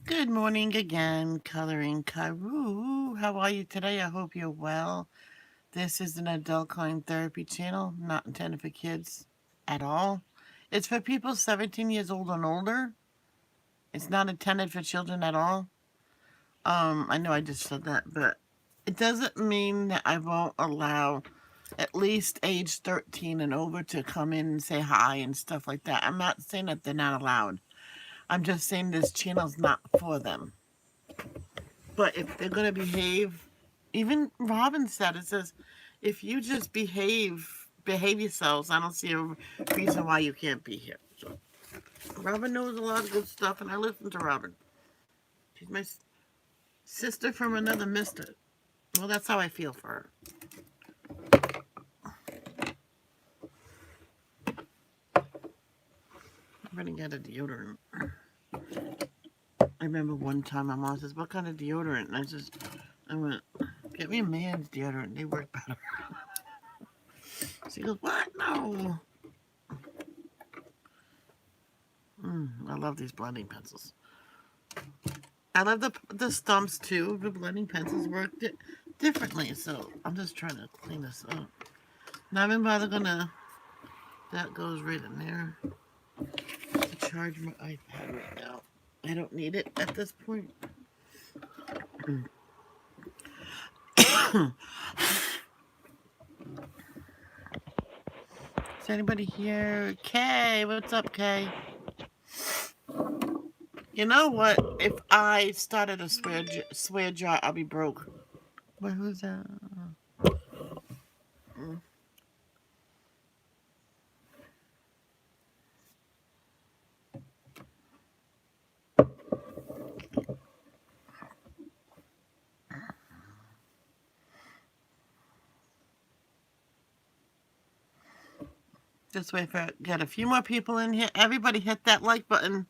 Good morning again, Coloring Karoo. How are you today? I hope you're well. This is an adult coloring therapy channel, not intended for kids at all. It's for people 17 years old and older. It's not intended for children at all. I know I just said that, but it doesn't mean that I won't allow at least age 13 and over to come in and say hi and stuff like that. I'm not saying that they're not allowed. I'm just saying this channel's not for them. But if they're going to behave, even Robin said, it says, if you just behave yourselves, I don't see a reason why you can't be here. So Robin knows a lot of good stuff, and I listen to Robin. She's my sister from another mister. Well, that's how I feel for her. I'm going to get a deodorant. I remember one time my mom says, what kind of deodorant? And I went, get me a man's deodorant. They work better. She goes, what? No. I love these blending pencils. I love the stumps too. The blending pencils work differently. So I'm just trying to clean this up. Not even bother gonna. That goes right in there. To charge my iPad right now. I don't need it at this point. Is anybody here? Kay, what's up, Kay? You know what? If I started a swear jar, I'll be broke. But who's that? Just wait for get a few more people in here. Everybody hit that like button.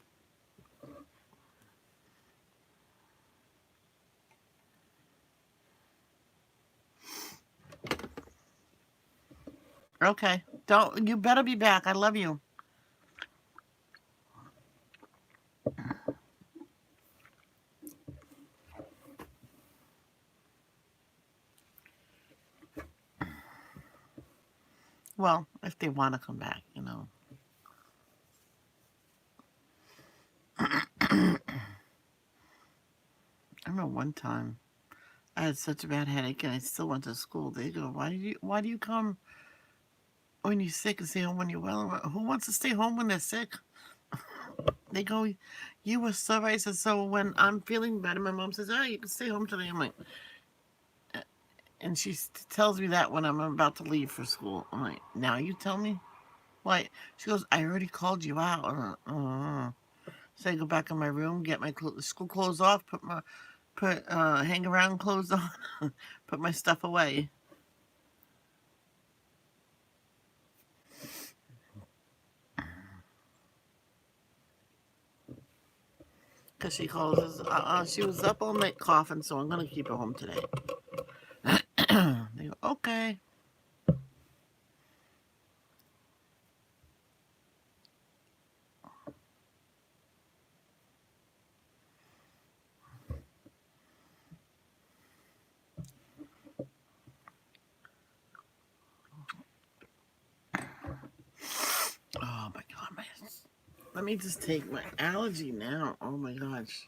Okay. Don't you better be back. I love you. Well, if they want to come back, you know. I remember one time I had such a bad headache and I still went to school. They go, why do you come when you're sick and stay home when you're well? Who wants to stay home when they're sick? They go, you were so right. So when I'm feeling better, my mom says, oh, you can stay home today. I'm like, and she tells me that when I'm about to leave for school. I'm like, now you tell me? Why? She goes, I already called you out. So I go back in my room, get my school clothes off, hang around clothes on, put my stuff away. Because she calls us, she was up all night coughing, so I'm going to keep her home today. They go, okay. Oh my God, let me just take my allergy now. Oh my gosh.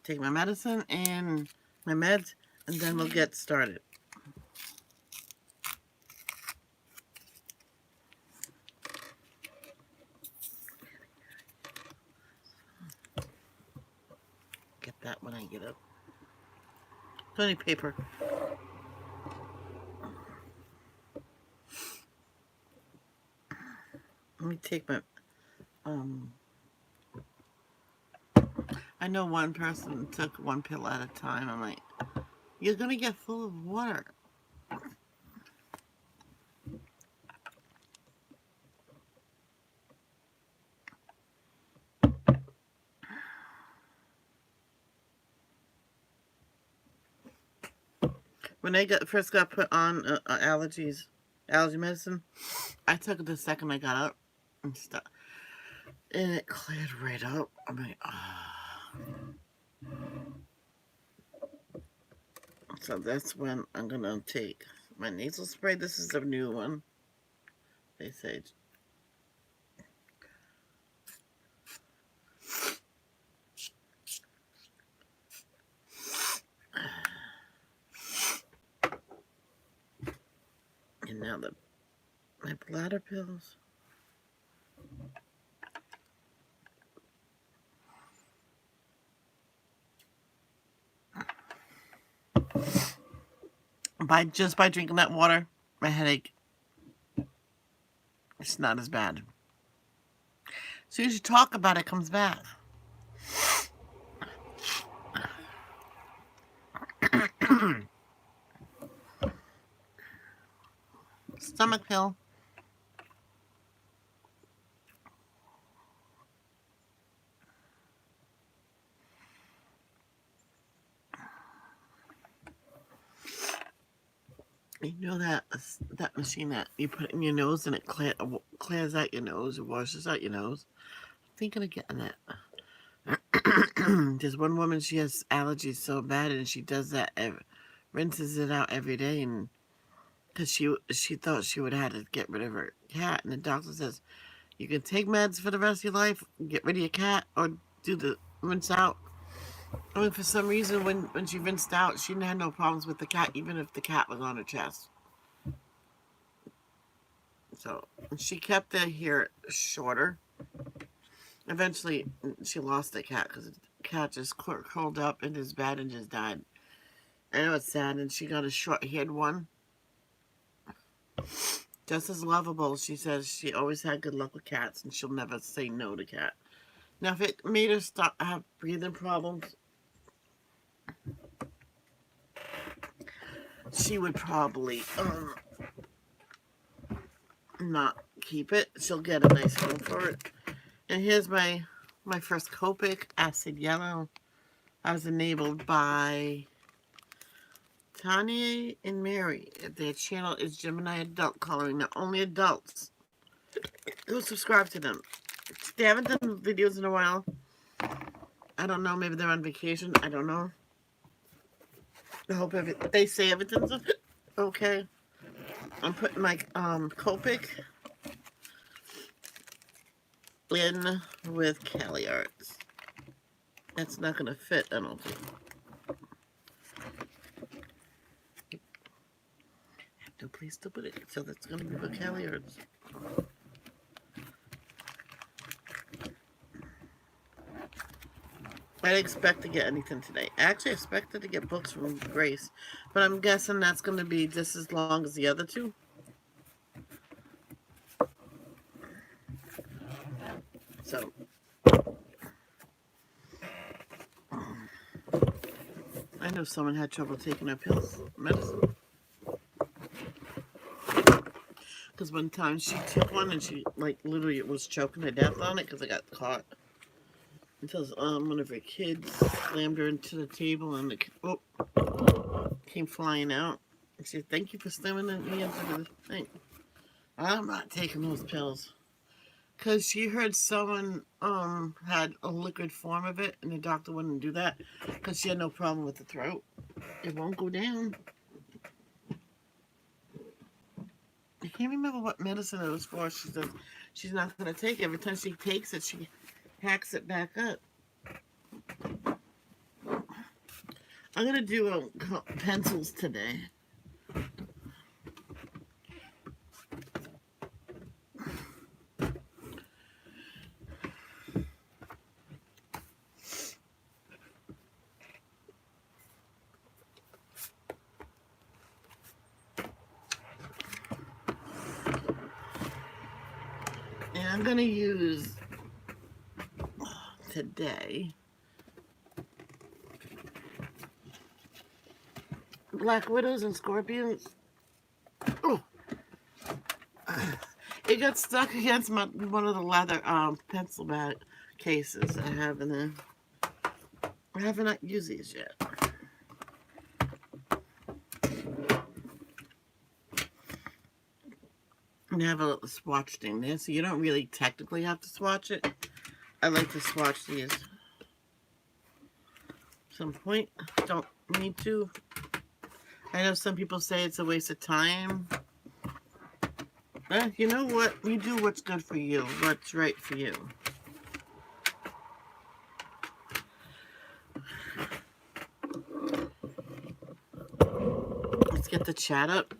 take my medicine and my meds, and then we'll get started. Get that when I get up. Plenty paper. Let me take my, I know one person took one pill at a time. I'm like, you're going to get full of water. When I first got put on allergy medicine, I took it the second I got up and stuff, and it cleared right up. I'm like, ah. So that's when I'm gonna take my nasal spray. This is a new one. They say. And now my bladder pills. Just by drinking that water, my headache, it's not as bad. As soon as you talk about it, it comes back. Stomach pill. You know that machine that you put in your nose and it clears out your nose, it washes out your nose. I'm thinking of getting that. There's one woman, she has allergies so bad, and she does that, rinses it out every day, and because she thought she would have to get rid of her cat, and the doctor says you can take meds for the rest of your life, get rid of your cat, or do the rinse out. I mean, for some reason, when she rinsed out, she didn't have no problems with the cat, even if the cat was on her chest. So she kept the hair shorter. Eventually, she lost the cat because the cat just curled up in his bed and just died. I know it's sad, and she got a short-haired one. Just as lovable. She says she always had good luck with cats, and she'll never say no to cat. Now, if it made her have breathing problems, she would probably not keep it. She'll get a nice home for it. And here's my first Copic Acid Yellow. I was enabled by Tanya and Mary. Their channel is Gemini Adult Coloring. Now, only adults who subscribe to them. They haven't done videos in a while. I don't know. Maybe they're on vacation. I don't know. I hope they say everything's okay. I'm putting my Copic in with Cali Arts. That's not going to fit, I don't think. I have no place to put it, so that's going to be with Cali Arts. I didn't expect to get anything today. I actually expected to get books from Grace, but I'm guessing that's going to be just as long as the other two. So, I know someone had trouble taking their medicine. Because one time she took one and she, like, literally was choking to death on it because it got caught. Until one of her kids slammed her into the table and it came flying out. And she said, "Thank you for slamming me into the thing." I'm not taking those pills. Because she heard someone had a liquid form of it, and the doctor wouldn't do that because she had no problem with the throat. It won't go down. I can't remember what medicine it was for. She says she's not going to take it. Every time she takes it, she hacks it back up. I'm gonna do pencils today. And I'm gonna use today Black Widows and Scorpions. Oh, it got stuck against one of the leather pencil bag cases I have in there. I haven't used these yet. And I have a little swatch thing there, so you don't really technically have to swatch it. I like to swatch these. Some point, don't need to. I know some people say it's a waste of time. You know what? You do what's good for you, what's right for you. Let's get the chat up.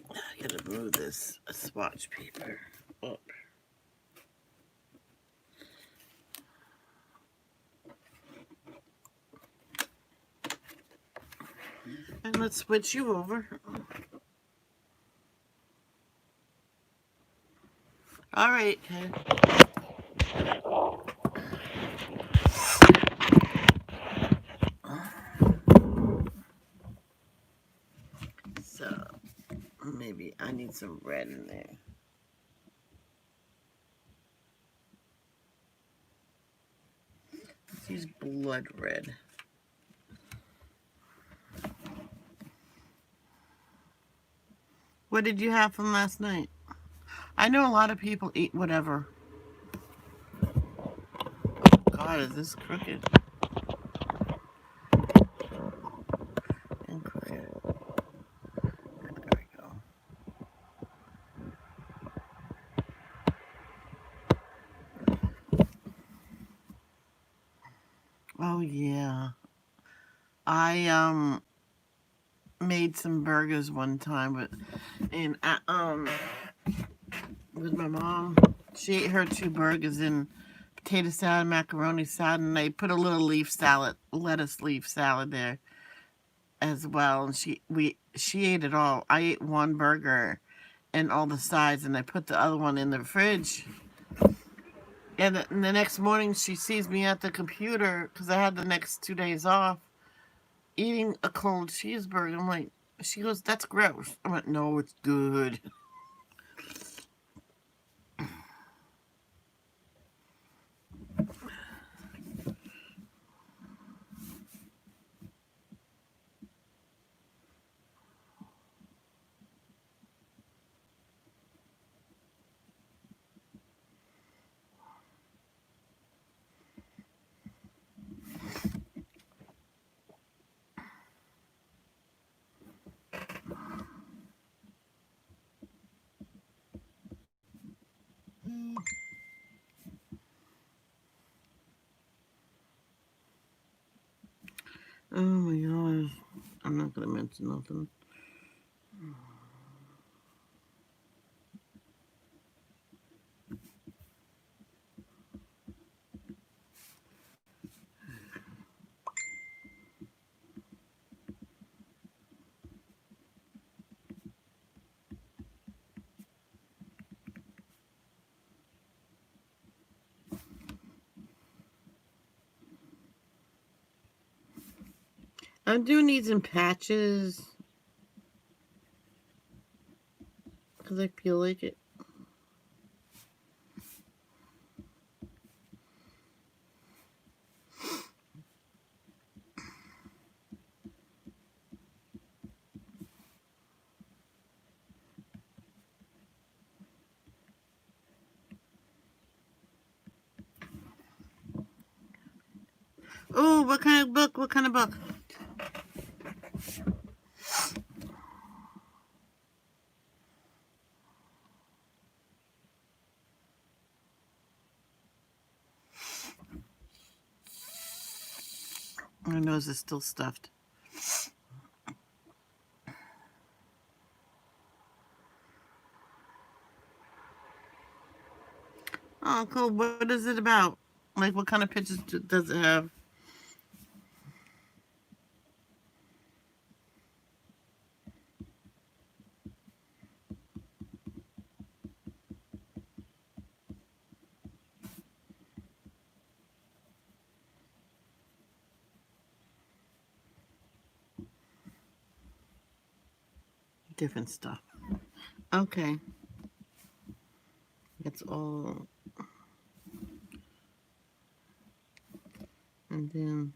I gotta move this swatch paper up. And let's switch you over. All right, okay. So maybe I need some red in there. Let's use blood red. What did you have from last night? I know a lot of people eat whatever. God, is this crooked? And crooked. There we go. Oh yeah. I made some burgers one time with my mom. She ate her 2 burgers in potato salad, macaroni salad, and I put a little lettuce leaf salad there as well. And she ate it all. I ate 1 burger and all the sides, and I put the other one in the fridge. And the next morning, she sees me at the computer because I had the next 2 days off, eating a cold cheeseburger. I'm like, she goes, "That's gross." I went, "No, it's good." Oh my gosh. I'm not going to mention nothing. I'm doing these in patches because I feel like it. Oh, what kind of book? What kind of book? My nose is still stuffed. Oh, cool. What is it about? Like, what kind of pictures does it have? Different stuff. Okay. That's all. And then,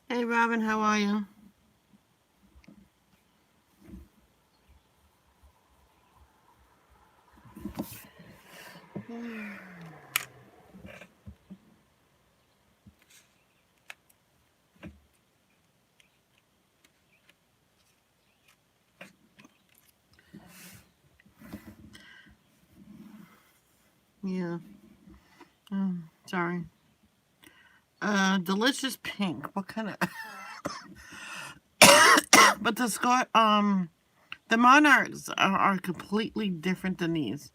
hey, Robin, how are you? Yeah. Sorry. Delicious pink. What kind of? But the monarchs are completely different than these.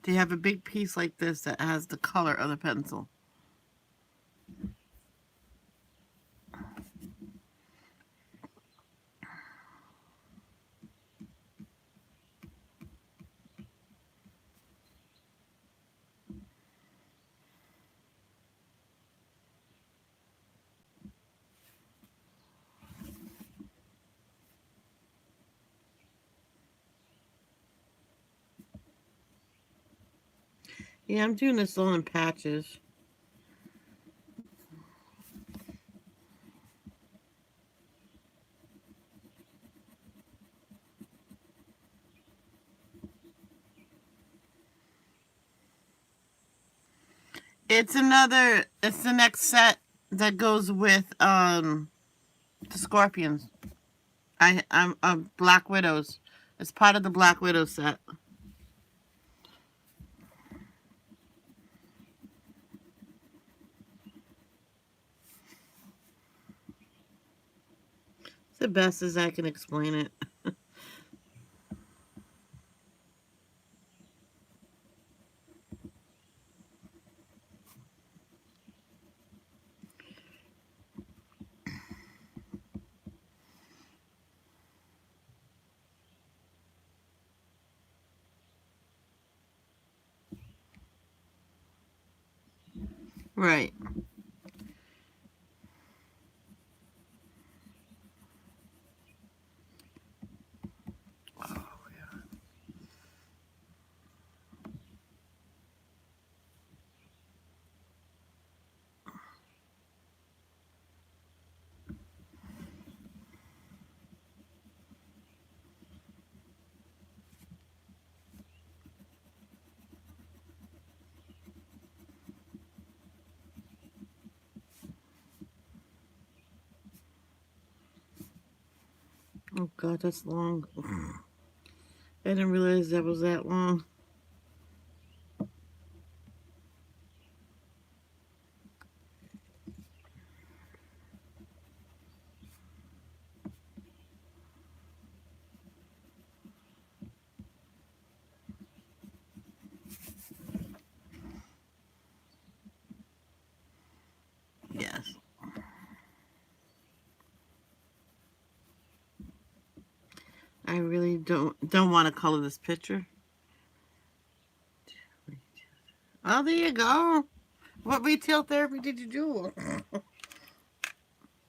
They have a big piece like this that has the color of the pencil. Yeah, I'm doing this all in patches. It's the next set that goes with the scorpions. I'm Black Widows. It's part of the Black Widow set. It's the best as I can explain it. Right. Oh God, that's long. I didn't realize that was that long. Yes. I really don't want to color this picture. Oh, there you go. What retail therapy did you do?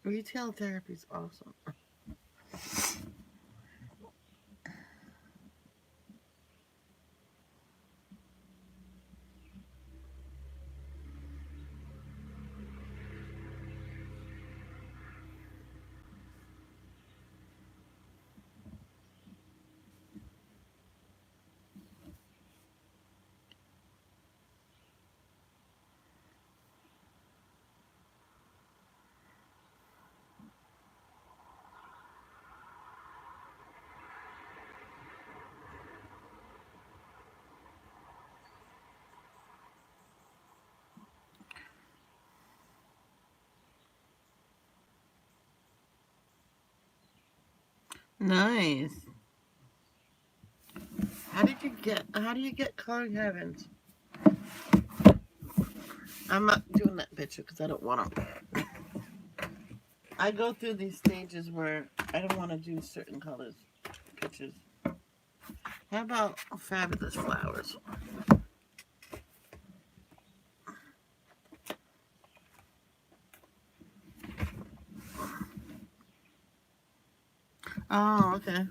Retail therapy is awesome. Nice. How do you get coloring heavens? I'm not doing that picture because I don't want to. I go through these stages where I don't want to do certain colors pictures. How about fabulous flowers? Oh, okay.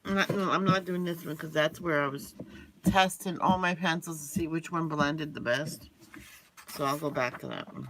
I'm not doing this one because that's where I was testing all my pencils to see which one blended the best. So I'll go back to that one.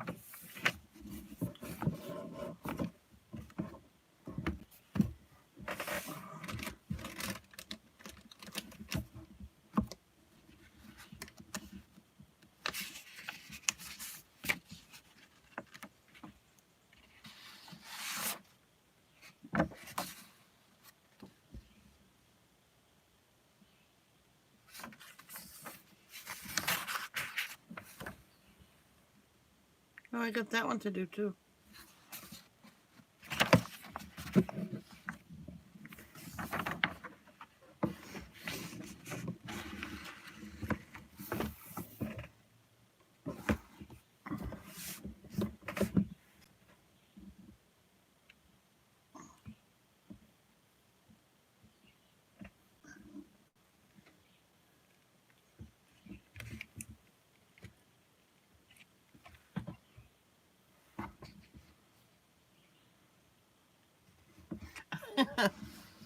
Oh, I got that one to do too.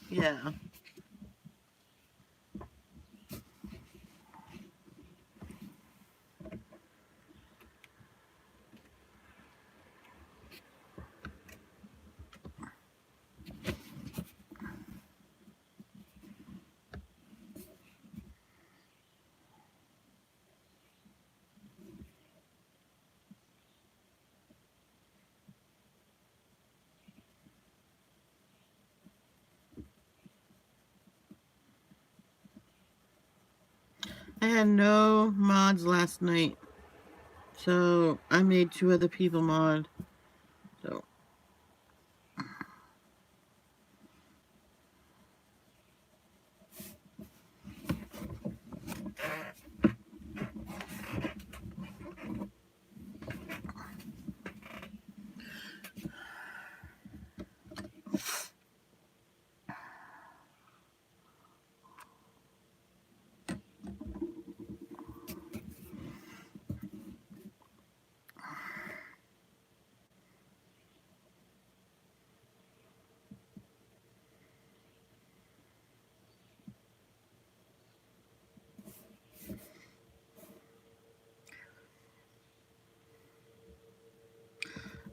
Yeah. I had no mods last night. So I made two other people mod. So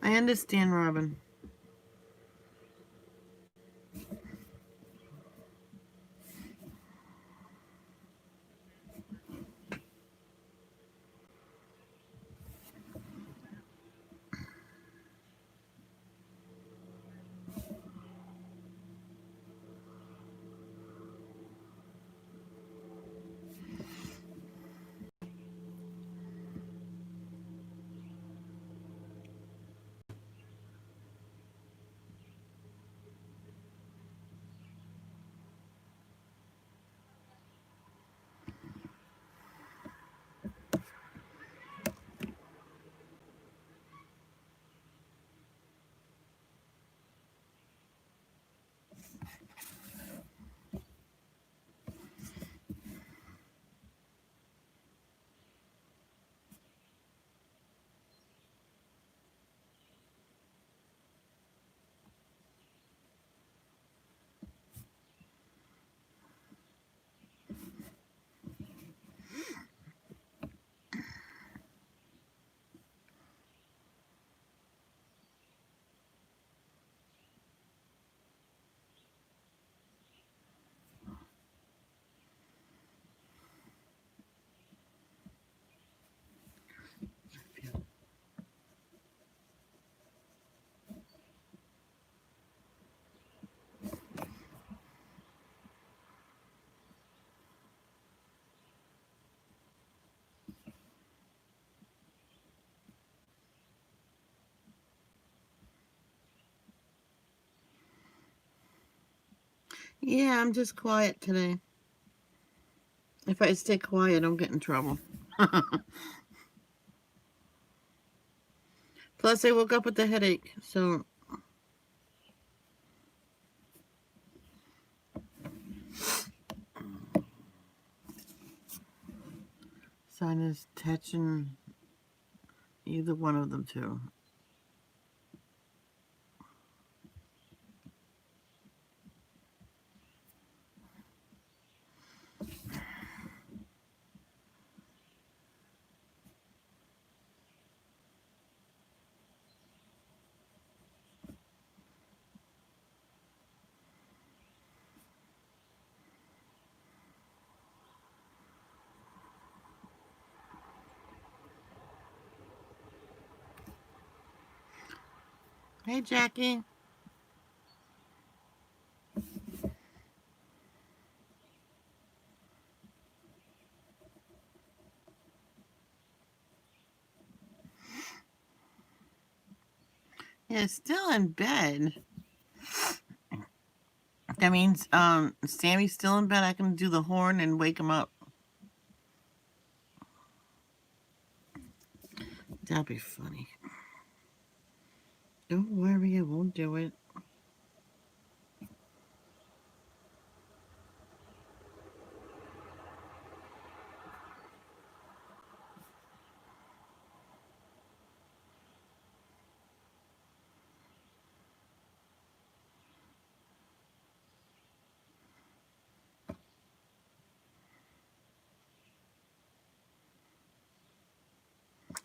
I understand, Robin. Yeah, I'm just quiet today. If I stay quiet, I'll get in trouble. Plus, I woke up with a headache, so sinus touching either one of them too. Hey, Jackie. Yeah, still in bed. That means Sammy's still in bed. I can do the horn and wake him up. That'd be funny. Don't worry, I won't do it.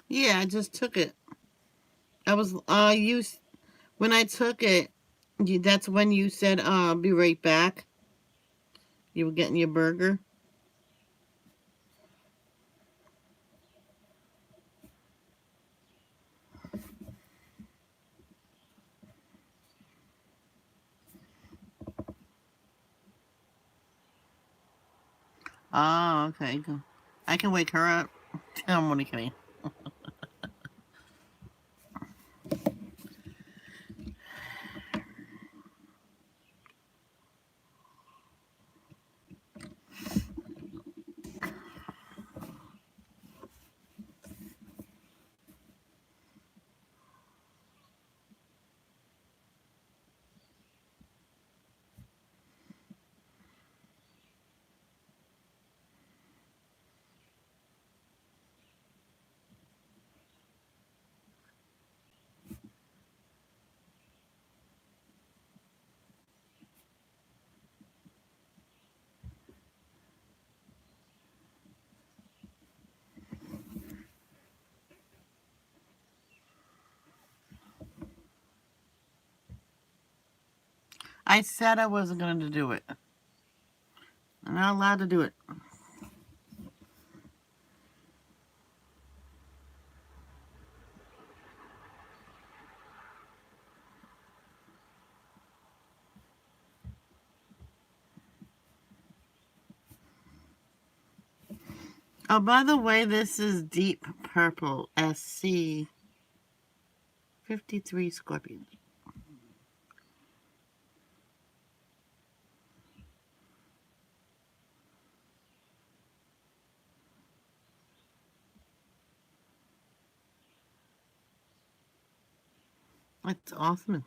Yeah, I just took it. I was you when I took it. That's when you said be right back. You were getting your burger. Oh, okay. I can wake her up. I'm only kidding. I said I wasn't going to do it. I'm not allowed to do it. Oh, by the way, this is Deep Purple SC 53 Scorpions. That's awesome.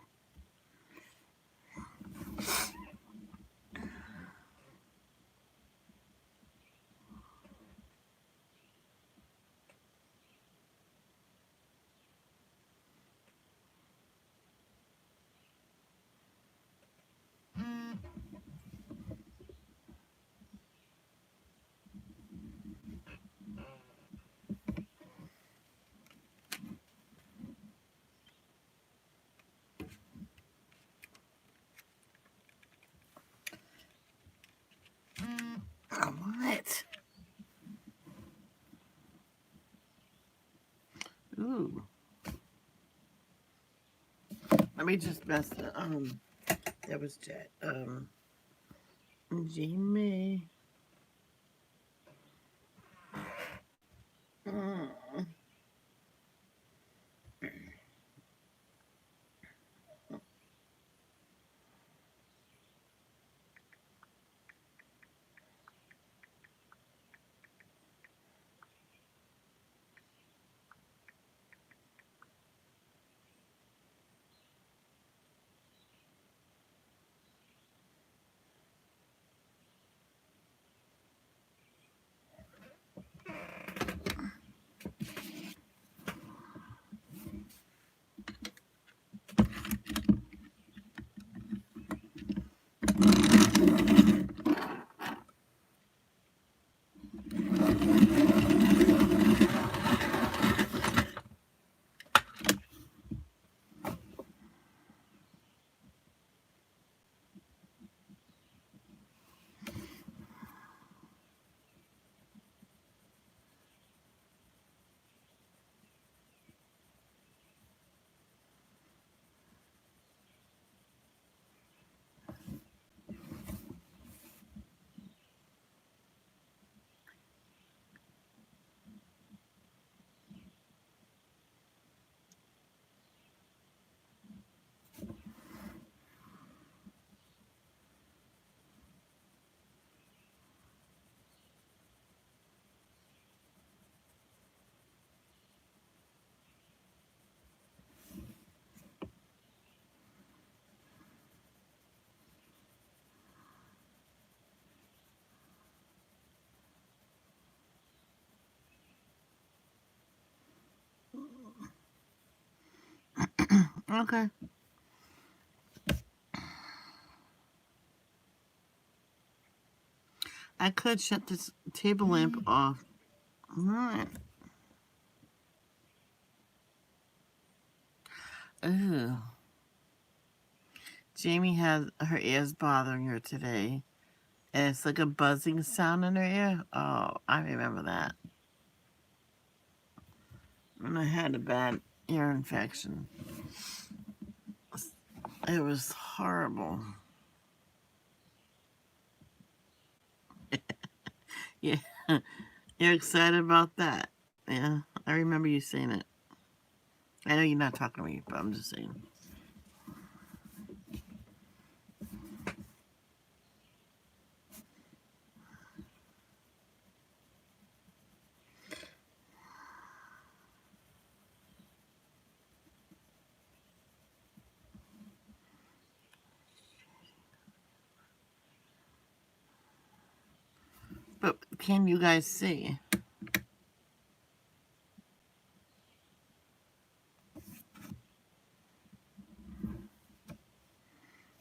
What? Ooh. Let me just mess the that was Jet. Jamie. Mm. Okay. I could shut this table lamp off. Alright. Ooh. Jamie has her ears bothering her today. And it's like a buzzing sound in her ear. Oh, I remember that. And I had a bad ear infection. It was horrible. Yeah. You're excited about that. Yeah. I remember you saying it. I know you're not talking to me, but I'm just saying. But can you guys see?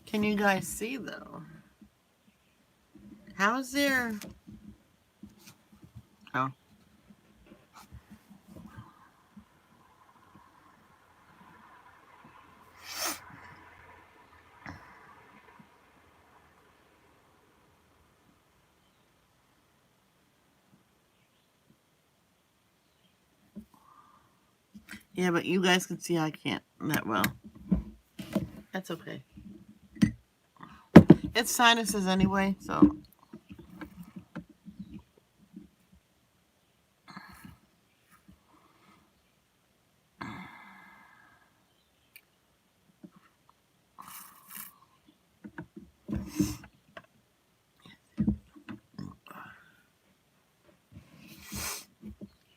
Can you guys see though? How's there? Oh, yeah, but you guys can see I can't that well. That's okay. It's sinuses anyway, so.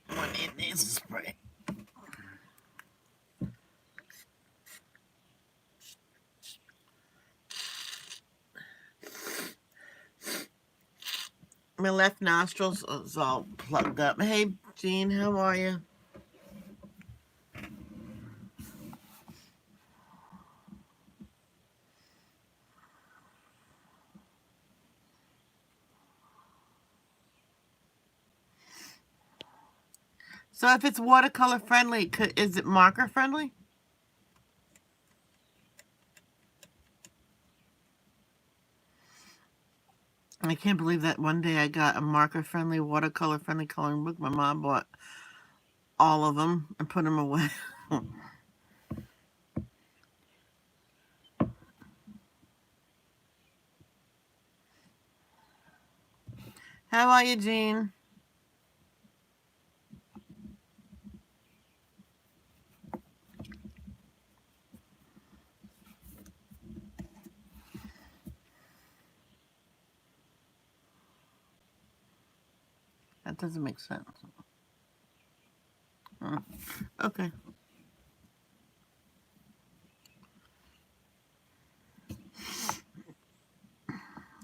One need nasal spray. My left nostrils is all plugged up. Hey, Jean, how are you? So if it's watercolor friendly, is it marker friendly? I can't believe that one day I got a marker friendly, watercolor friendly coloring book. My mom bought all of them and put them away. How are you, Jean? That doesn't make sense. Okay.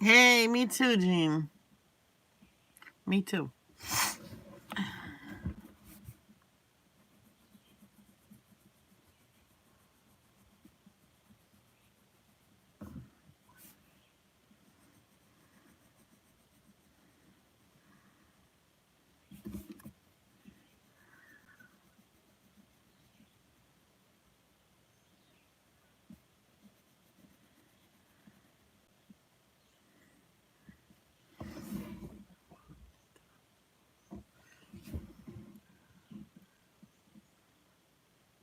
Hey, me too, Jean. Me too.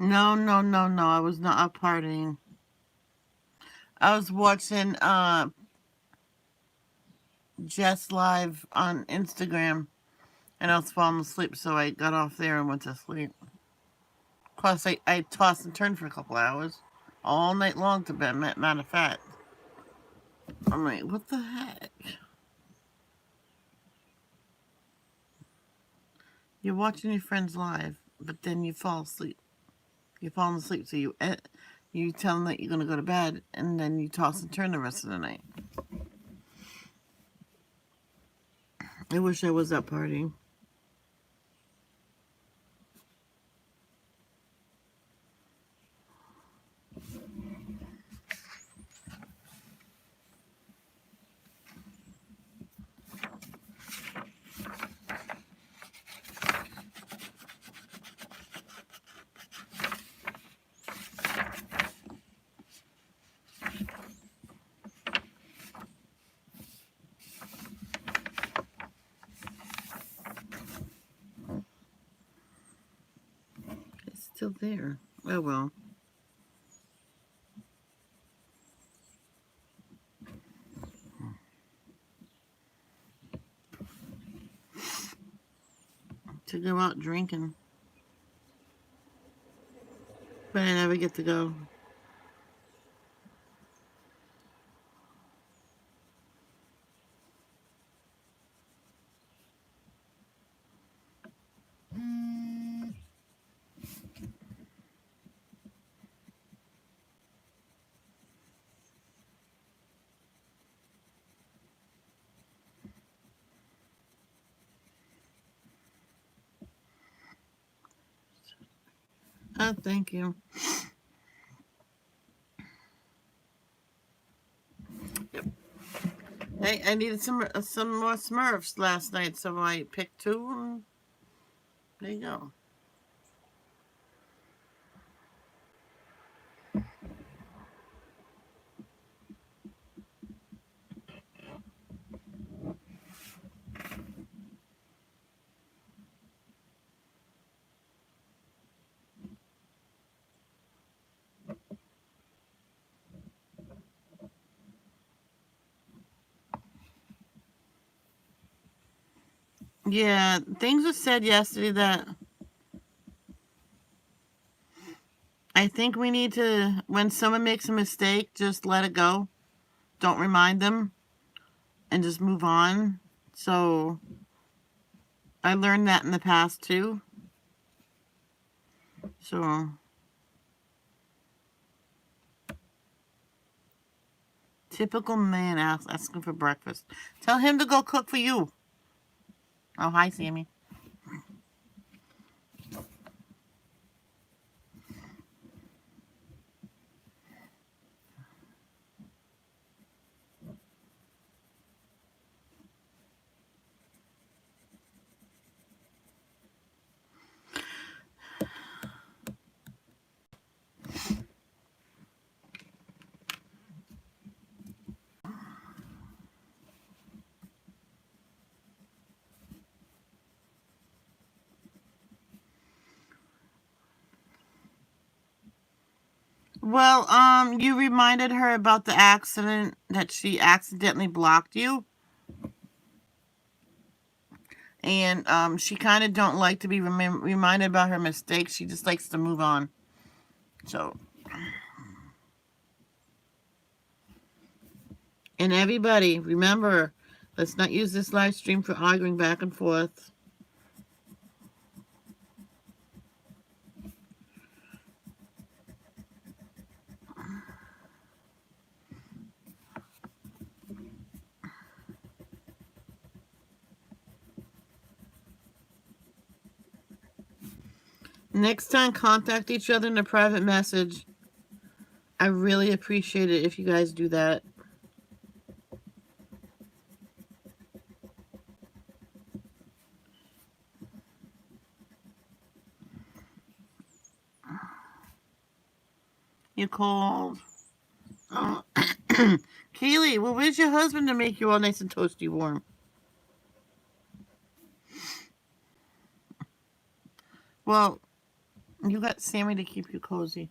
No, no, no, no. I was not out partying. I was watching Jess live on Instagram, and I was falling asleep, so I got off there and went to sleep. Plus, I tossed and turned for a couple hours, all night long. To bed. Matter of fact, I'm like, what the heck? You're watching your friends live, but then you fall asleep. You're falling asleep, so you tell them that you're gonna go to bed, and then you toss and turn the rest of the night. I wish I was at partying. Still there. Oh well. To go out drinking. But I never get to go. Oh, thank you. Hey, I needed some more Smurfs last night, so I picked two, and there you go. Yeah, things were said yesterday that I think we need to, when someone makes a mistake, just let it go. Don't remind them and just move on. So I learned that in the past too. So typical man asking for breakfast. Tell him to go cook for you. Oh, hi, Sammy. Well, you reminded her about the accident that she accidentally blocked you, and she kind of don't like to be reminded about her mistakes. She just likes to move on. So, and everybody, remember, let's not use this live stream for arguing back and forth. Next time, contact each other in a private message. I really appreciate it if you guys do that. You called. Oh. Kaylee, well, where's your husband to make you all nice and toasty warm? Well, you got Sammy to keep you cozy.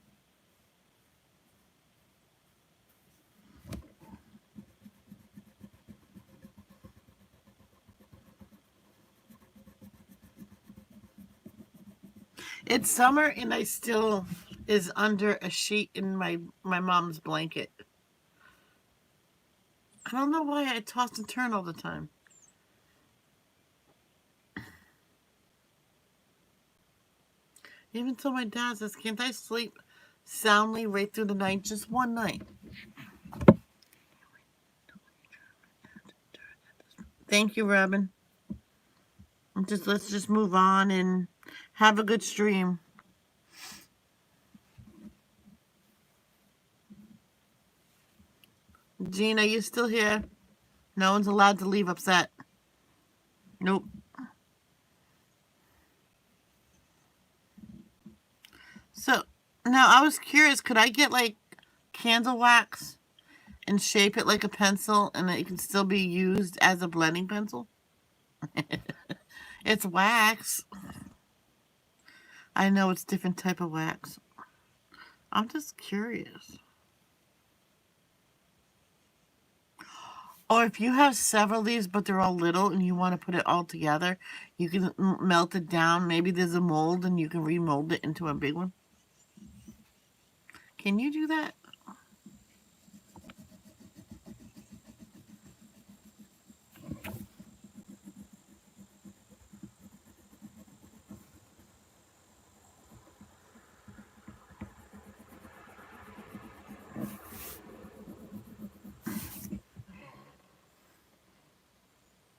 It's summer and I still is under a sheet in my mom's blanket. I don't know why I toss and turn all the time. Even till my dad says, "Can't I sleep soundly right through the night, just one night?" Thank you, Robin. Let's just move on and have a good stream. Gina, you still here? No one's allowed to leave upset. Nope. So now I was curious, could I get like candle wax and shape it like a pencil and it can still be used as a blending pencil? It's wax. I know it's different type of wax. I'm just curious. Or if you have several of these, but they're all little, and you want to put it all together, you can melt it down. Maybe there's a mold, and you can remold it into a big one. Can you do that?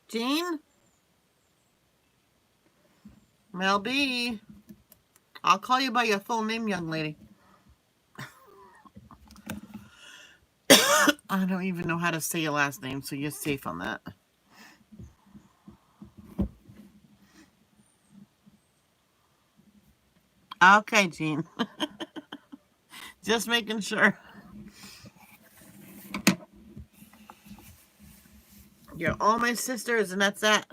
Jean? Mel B. I'll call you by your full name, young lady. I don't even know how to say your last name, so you're safe on that. Okay, Jean. Just making sure. You're all my sisters, and that's that.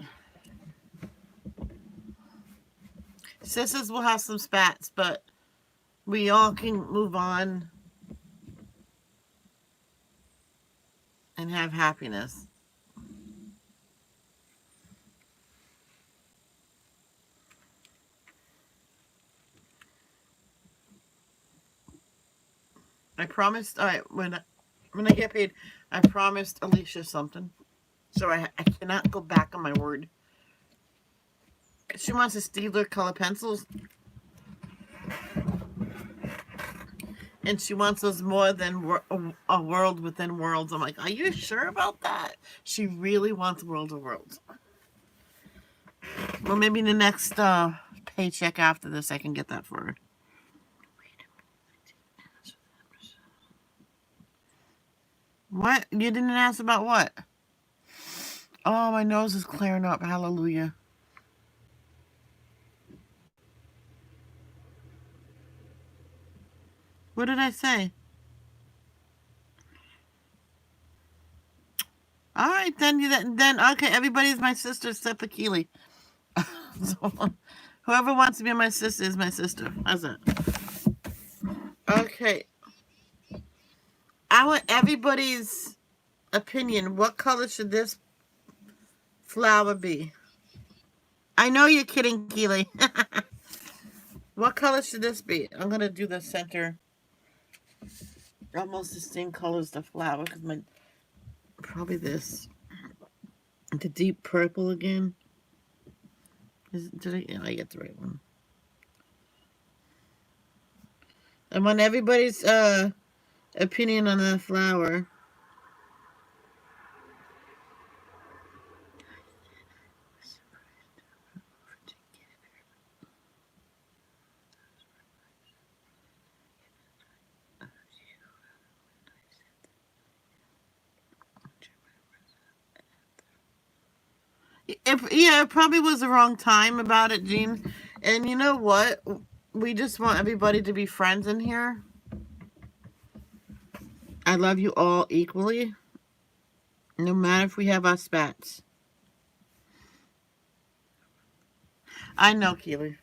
Sisters will have some spats, but we all can move on and have happiness. I promised. All right, when I get paid, I promised Alicia something, so I cannot go back on my word. She wants to steal her color pencils, and she wants us more than a world within worlds. I'm like, are you sure about that? She really wants World of Worlds. Well, maybe the next paycheck after this, I can get that for her. What? You didn't ask about what? Oh, my nose is clearing up. Hallelujah. What did I say? All right, then okay. Everybody's my sister except for Keely. So, whoever wants to be my sister is my sister. How's that? Okay. I want everybody's opinion. What color should this flower be? I know you're kidding, Keely. What color should this be? I'm gonna do the center, almost the same color as the flower, because my probably this, the deep purple again. Did I? Yeah, I get the right one. I want everybody's opinion on the flower. It probably was the wrong time about it, Jean. And you know what? We just want everybody to be friends in here. I love you all equally, no matter if we have our spats. I know, Keely.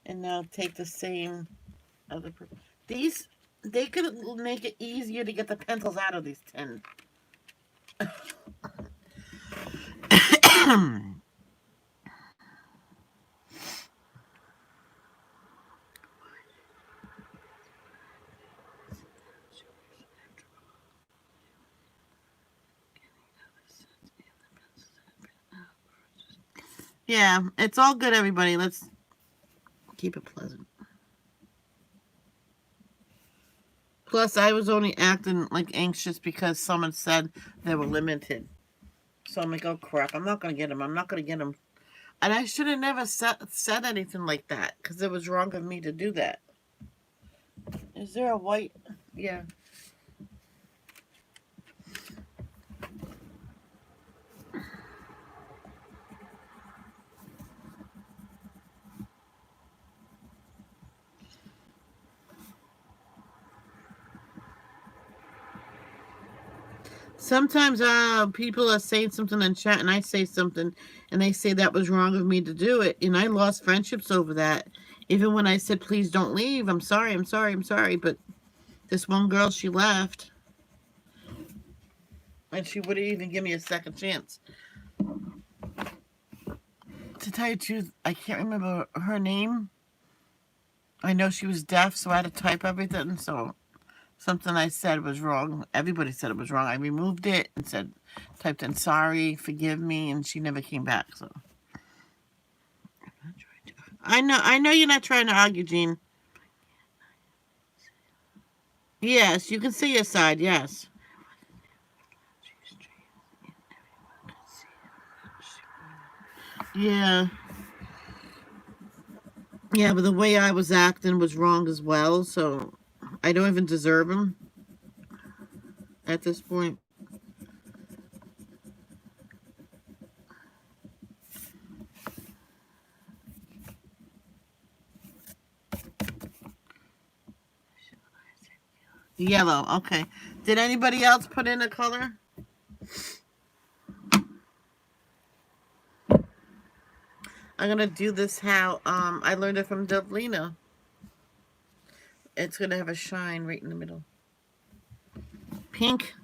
And now take the same other. These, they could make it easier to get the pencils out of these tins. Yeah, it's all good, everybody. Let's keep it pleasant. Plus, I was only acting like anxious because someone said they were limited. So I'm like, oh crap, I'm not gonna get them. I'm not gonna get them. And I should have never said anything like that because it was wrong of me to do that. Is there a white? Yeah. Sometimes people are saying something in chat and I say something and they say that was wrong of me to do it. And I lost friendships over that. Even when I said, please don't leave. I'm sorry, I'm sorry, I'm sorry. But this one girl, she left. And she wouldn't even give me a second chance. To tell you the truth, I can't remember her name. I know she was deaf, so I had to type everything. So something I said was wrong. Everybody said it was wrong. I removed it and said, typed in sorry, forgive me, and she never came back. So I know you're not trying to argue, Jean. Yes, you can see your side. Yes. Yeah. Yeah, but the way I was acting was wrong as well. So I don't even deserve him at this point. Yellow. Okay. Did anybody else put in a color? I'm gonna do this how I learned it from Devlina. It's gonna have a shine right in the middle. Pink.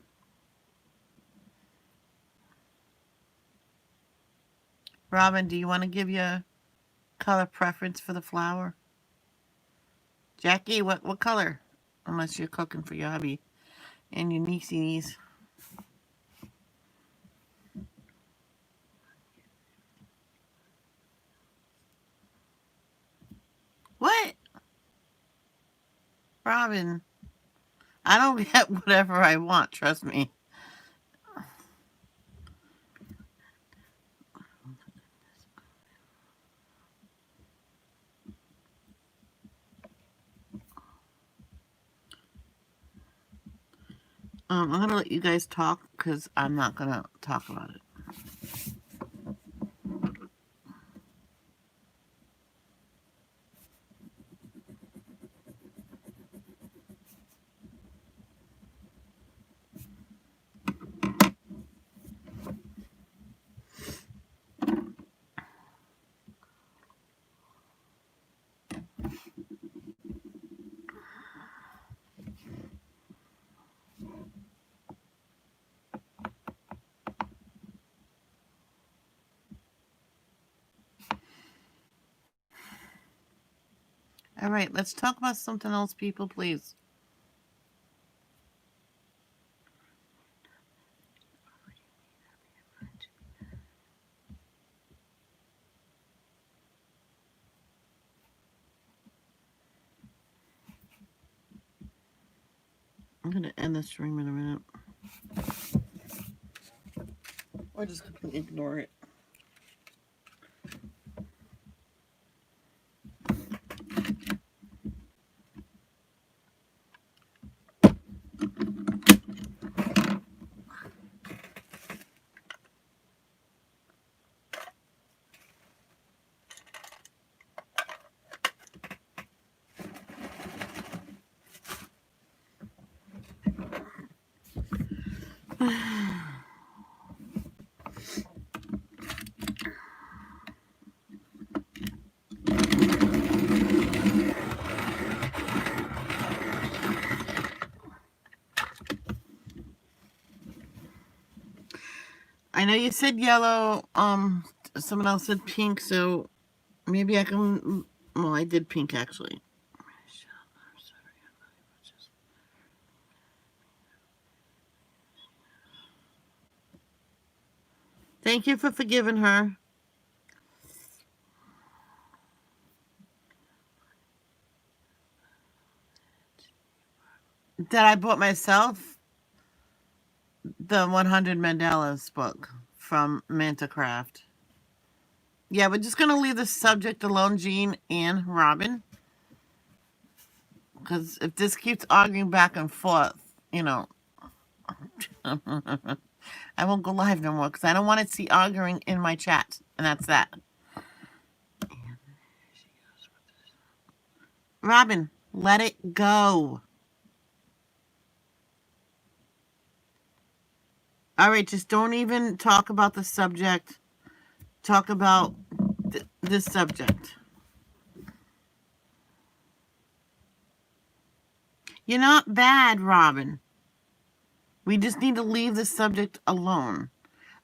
Robin, do you want to give your color preference for the flower? Jackie, what color? Unless you're cooking for your hubby and your niece. What? Robin, I don't get whatever I want, trust me. I'm gonna let you guys talk because I'm not gonna talk about it. All right, let's talk about something else, people, please. I'm gonna end this stream in a minute. Or just completely ignore it. I know you said yellow. Someone else said pink, so maybe I can. Well, I did pink actually. Thank you for forgiving her. That I bought myself the 100 Mandalas book from Manta Craft. Yeah, we're just gonna leave the subject alone, Jean and Robin, because if this keeps arguing back and forth, you know, I won't go live no more because I don't want to see arguing in my chat, and that's that. Robin, let it go. All right, just don't even talk about the subject. Talk about this subject. You're not bad, Robin. We just need to leave the subject alone.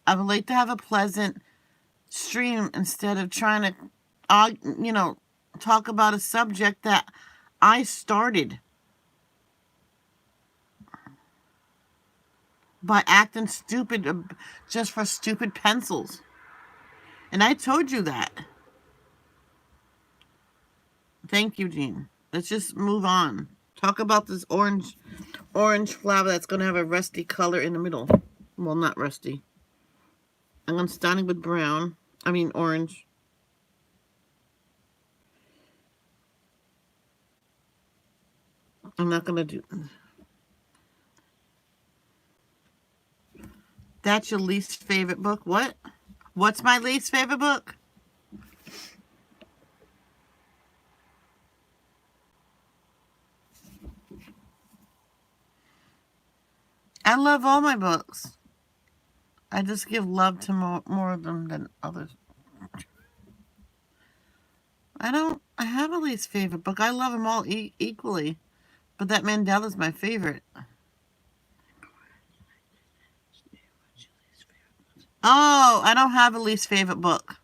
I would like to have a pleasant stream instead of trying to, talk about a subject that I started by acting stupid just for stupid pencils. And I told you that. Thank you, Jean. Let's just move on. Talk about this orange flower that's going to have a rusty color in the middle. Well, not rusty. I'm starting with brown. I mean orange. I'm not going to do... That's your least favorite book? What? What's my least favorite book? I love all my books. I just give love to more of them than others. I have a least favorite book. I love them all equally. But that Mandela's my favorite. Oh, I don't have a least favorite book.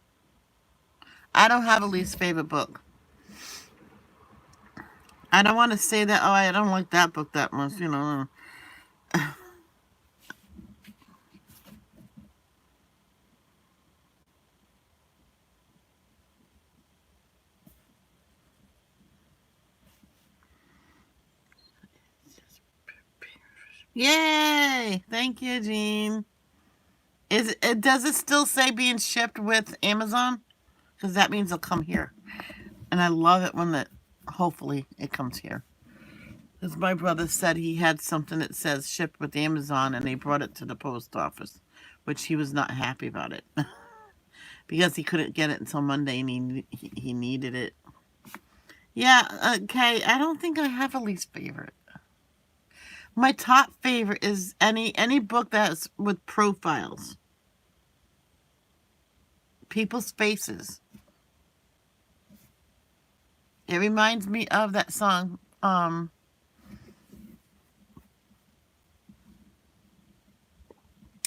I don't have a least favorite book. I don't want to say that, oh, I don't like that book that much, Yay! Thank you, Jean. Does it still say being shipped with Amazon? Because that means it'll come here. And I love it when hopefully it comes here. Because my brother said he had something that says shipped with Amazon and they brought it to the post office, which he was not happy about it. Because he couldn't get it until Monday and he needed it. Yeah, okay, I don't think I have a least favorite. My top favorite is any book that's with profiles. People's faces. It reminds me of that song, I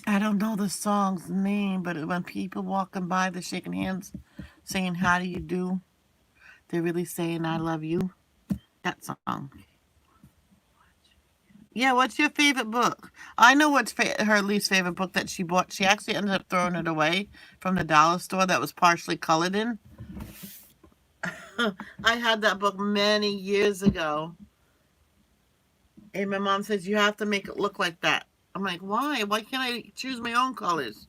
don't know the song's name, but when people walking by, they're shaking hands, saying, how do you do? They're really saying, I love you. That song. Yeah, what's your favorite book? I know what's her least favorite book that she bought. She actually ended up throwing it away from the dollar store that was partially colored in. I had that book many years ago. And my mom says, you have to make it look like that. I'm like, why? Why can't I choose my own colors?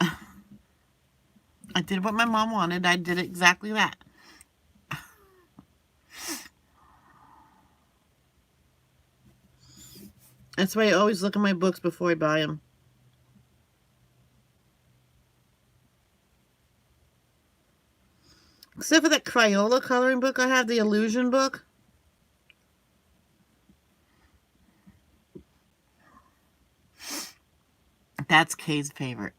I did what my mom wanted. I did exactly that. That's why I always look at my books before I buy them. Except for that Crayola coloring book, I have the Illusion book. That's Kay's favorite.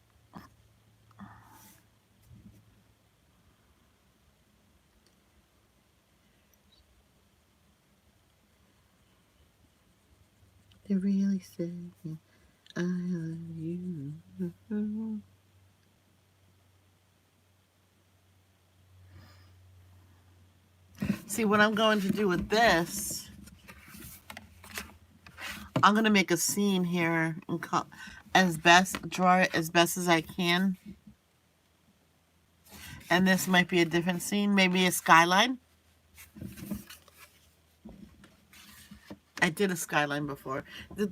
They're really saying, I love you. See, what I'm going to do with this, I'm going to make a scene here and draw it as best as I can. And this might be a different scene, maybe a skyline. I did a skyline before.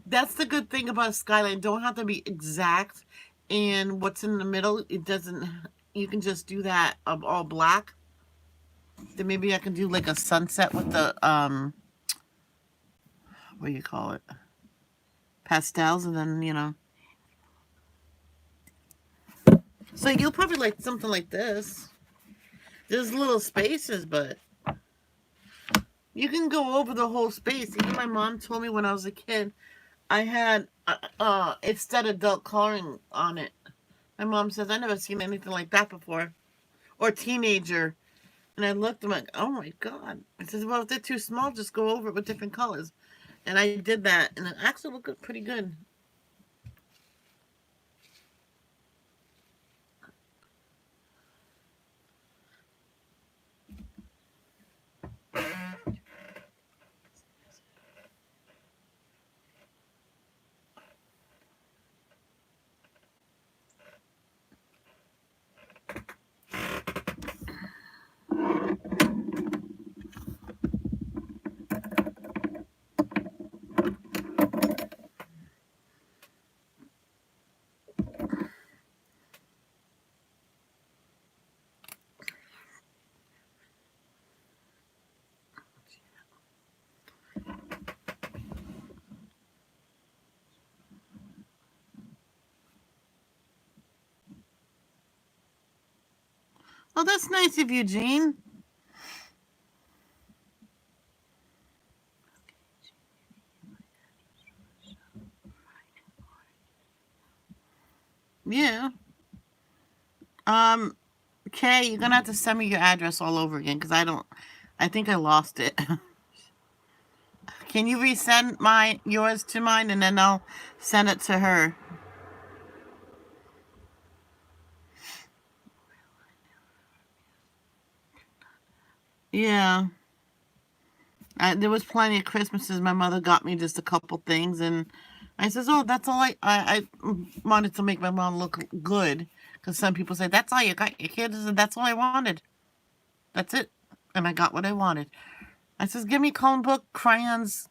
That's the good thing about a skyline. Don't have to be exact. And what's in the middle, it doesn't, you can just do that all black. Then maybe I can do like a sunset with the, what do you call it? Pastels, and then, So you'll probably like something like this. There's little spaces, but you can go over the whole space. Even my mom told me when I was a kid, I had it said adult coloring on it. My mom says I never seen anything like that before, or teenager. And I looked, I'm like, oh my god. I says, well, if they're too small, just go over it with different colors. And I did that, and it actually looked pretty good. Oh, that's nice of you, Jean. Yeah. Um, Kay, you're gonna have to send me your address all over again because I don't. I think I lost it. Can you resend my yours to mine and then I'll send it to her? Yeah. There was plenty of Christmases. My mother got me just a couple things, and I says, "Oh, that's all I wanted to make my mom look good." Because some people say that's all you got your kids, and that's all I wanted. That's it, and I got what I wanted. I says, "Give me coloring book, crayons,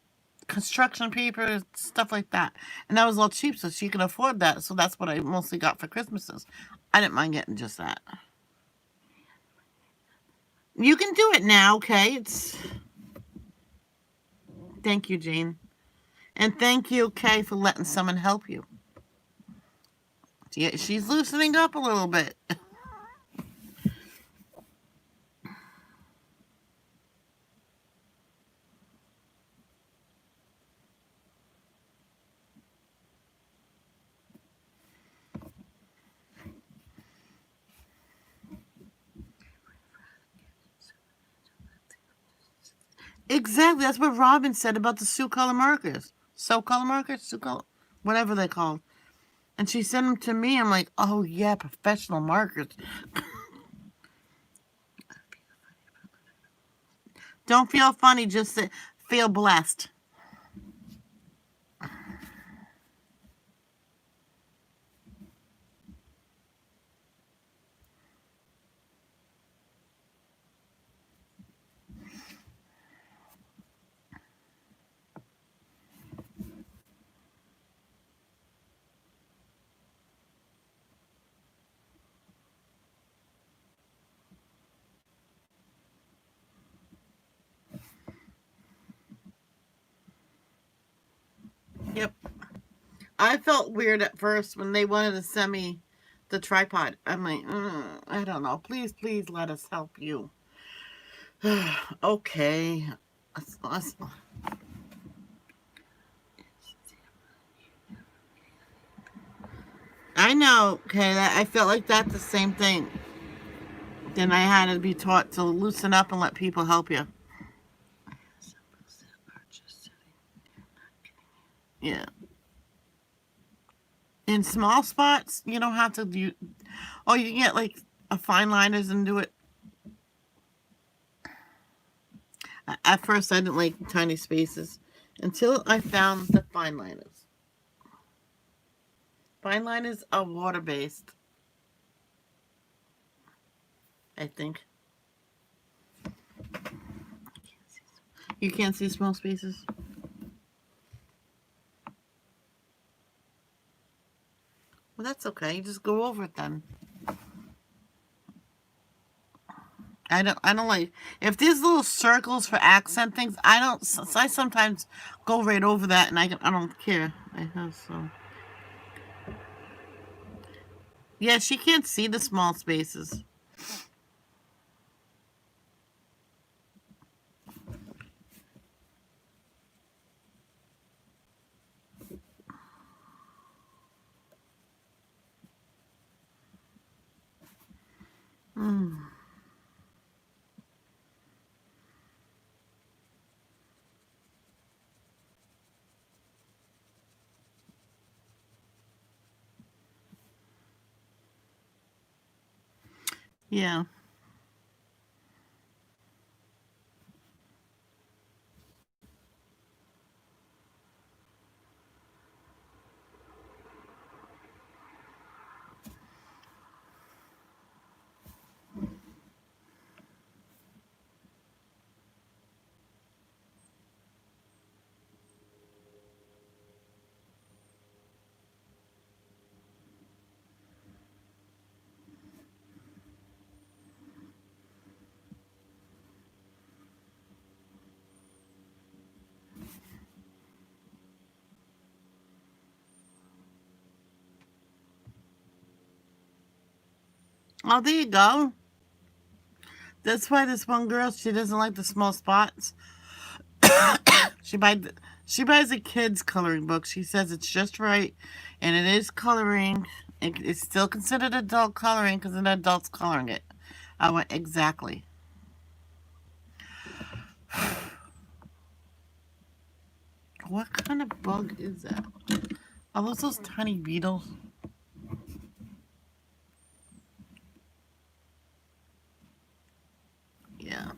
construction paper, stuff like that." And that was all cheap, so she can afford that. So that's what I mostly got for Christmases. I didn't mind getting just that. You can do it now, okay? It's thank you, Jane, and thank you, Kay, for letting someone help you. Yeah, she's loosening up a little bit. Exactly. That's what Robin said about the Sioux color markers. So color markers, Sioux color, whatever they call. And she sent them to me. I'm like, oh yeah, professional markers. Don't feel funny. Just feel blessed. Yep. I felt weird at first when they wanted to send me the tripod. I'm like, I don't know. Please, please let us help you. Okay. I know. Okay, I felt like that's the same thing. Then I had to be taught to loosen up and let people help you. Yeah. In small spots, you don't have to do. Oh, you can get like a fine liners and do it. At first, I didn't like tiny spaces until I found the fine liners. Fine liners are water based, I think. You can't see small spaces. Well, that's okay. You just go over it then. I don't like if there's little circles for accent things. I don't. I sometimes go right over that, and I don't care. I have so. Yeah, she can't see the small spaces. Yeah. Oh, there you go. That's why this one girl, she doesn't like the small spots. She buys she buys a kid's coloring book. She says it's just right, and it is coloring. It's still considered adult coloring because an adult's coloring it. I went exactly. What kind of bug is that? Are those tiny beetles? Yeah,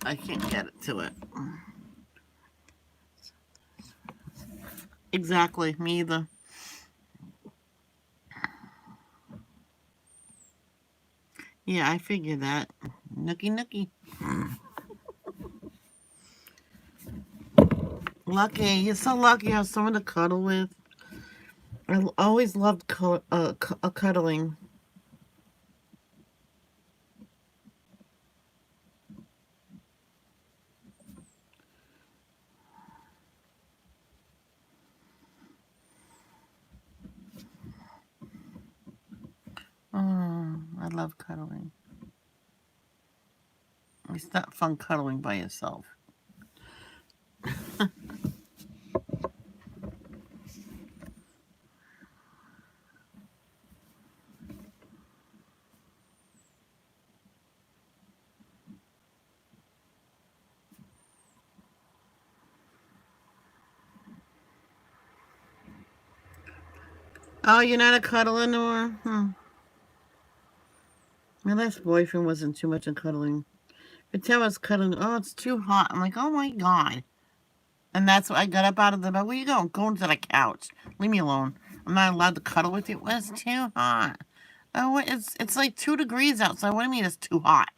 I can't get it to it. Exactly, me either. Yeah, I figured that. Nookie nookie. Lucky, you're so lucky. You have someone to cuddle with. I always loved cuddling. Oh, I love cuddling. It's not fun cuddling by yourself. Oh, you're not a cuddler anymore? My last boyfriend wasn't too much in cuddling. Every time I was cuddling, oh, it's too hot. I'm like, oh my God. And that's why I got up out of the bed. Where you going? Going to the couch. Leave me alone. I'm not allowed to cuddle with you. Well, it's too hot. Oh, it's like 2 degrees outside. What do you mean it's too hot?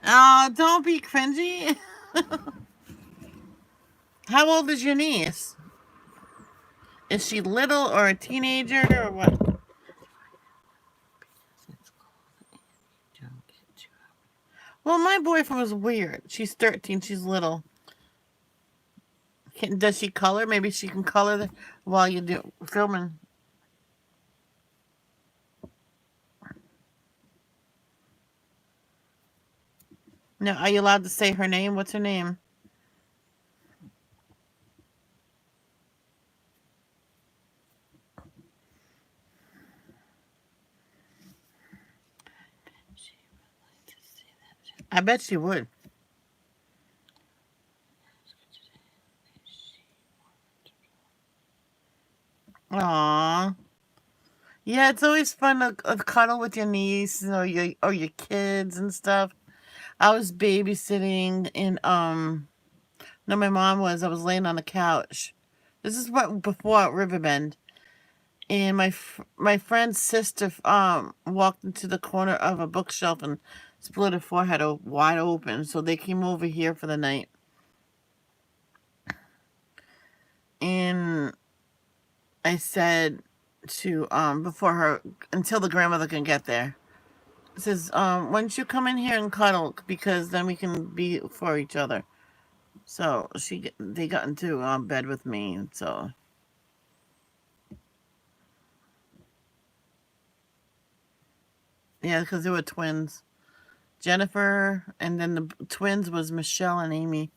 Oh, don't be cringy. How old is your niece? Is she little or a teenager or what? Well, my boyfriend was weird. She's 13. She's little. Does she color? Maybe she can color while you do filming. No, are you allowed to say her name? What's her name? I bet she would. Aww. Yeah, it's always fun to cuddle with your niece or your kids and stuff. I was babysitting in no, my mom was. I was laying on the couch. This is what before Riverbend, and my friend's sister walked into the corner of a bookshelf and split her forehead wide open. So they came over here for the night, and I said to before her until the grandmother can get there. It says, why don't you come in here and cuddle because then we can be for each other. So they got into bed with me, and so yeah, because they were twins. Jennifer, and then the twins was Michelle and Amy.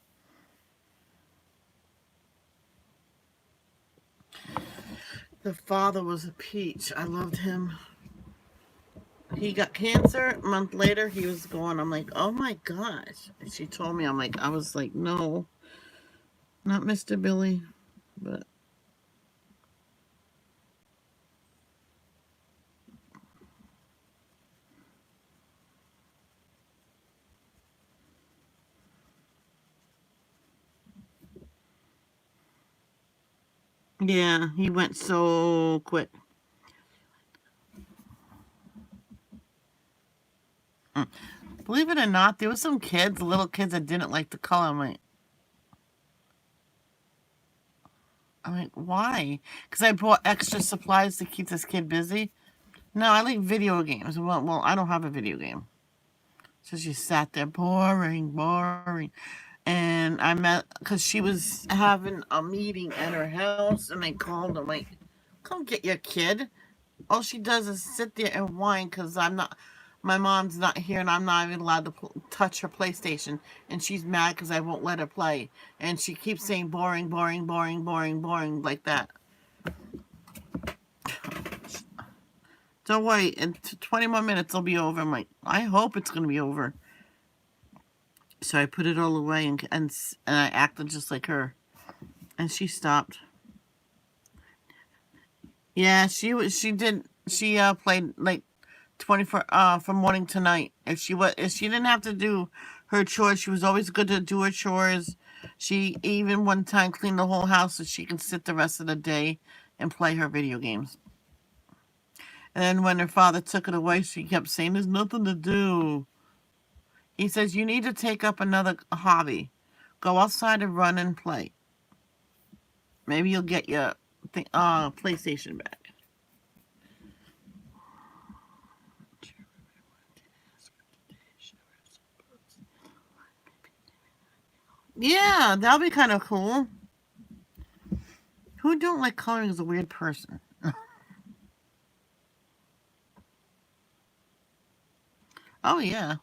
The father was a peach. I loved him. He got cancer. A month later, he was gone. I'm like, oh my gosh. And she told me, I was like, no. Not Mr. Billy, but yeah, he went so quick. Mm. Believe it or not, there were some kids, little kids, that didn't like the color. I'm like, why? Because I bought extra supplies to keep this kid busy. No, I like video games. Well, I don't have a video game. So she sat there, boring, boring. And I met, because she was having a meeting at her house, and I called. I'm like, come get your kid. All she does is sit there and whine because my mom's not here, and I'm not even allowed to touch her PlayStation. And she's mad because I won't let her play. And she keeps saying boring, boring, boring, boring, boring, like that. Don't worry, in 20 more minutes it'll be over. I'm like, I hope it's going to be over. So I put it all away, and I acted just like her. And she stopped. Yeah, she did she played like 24 from morning to night. If she didn't have to do her chores, she was always good to do her chores. She even one time cleaned the whole house so she can sit the rest of the day and play her video games. And then when her father took it away, she kept saying, "There's nothing to do." He says, "You need to take up another hobby. Go outside and run and play. Maybe you'll get your PlayStation back." Yeah, that'll be kind of cool. Who don't like coloring is a weird person. Oh yeah.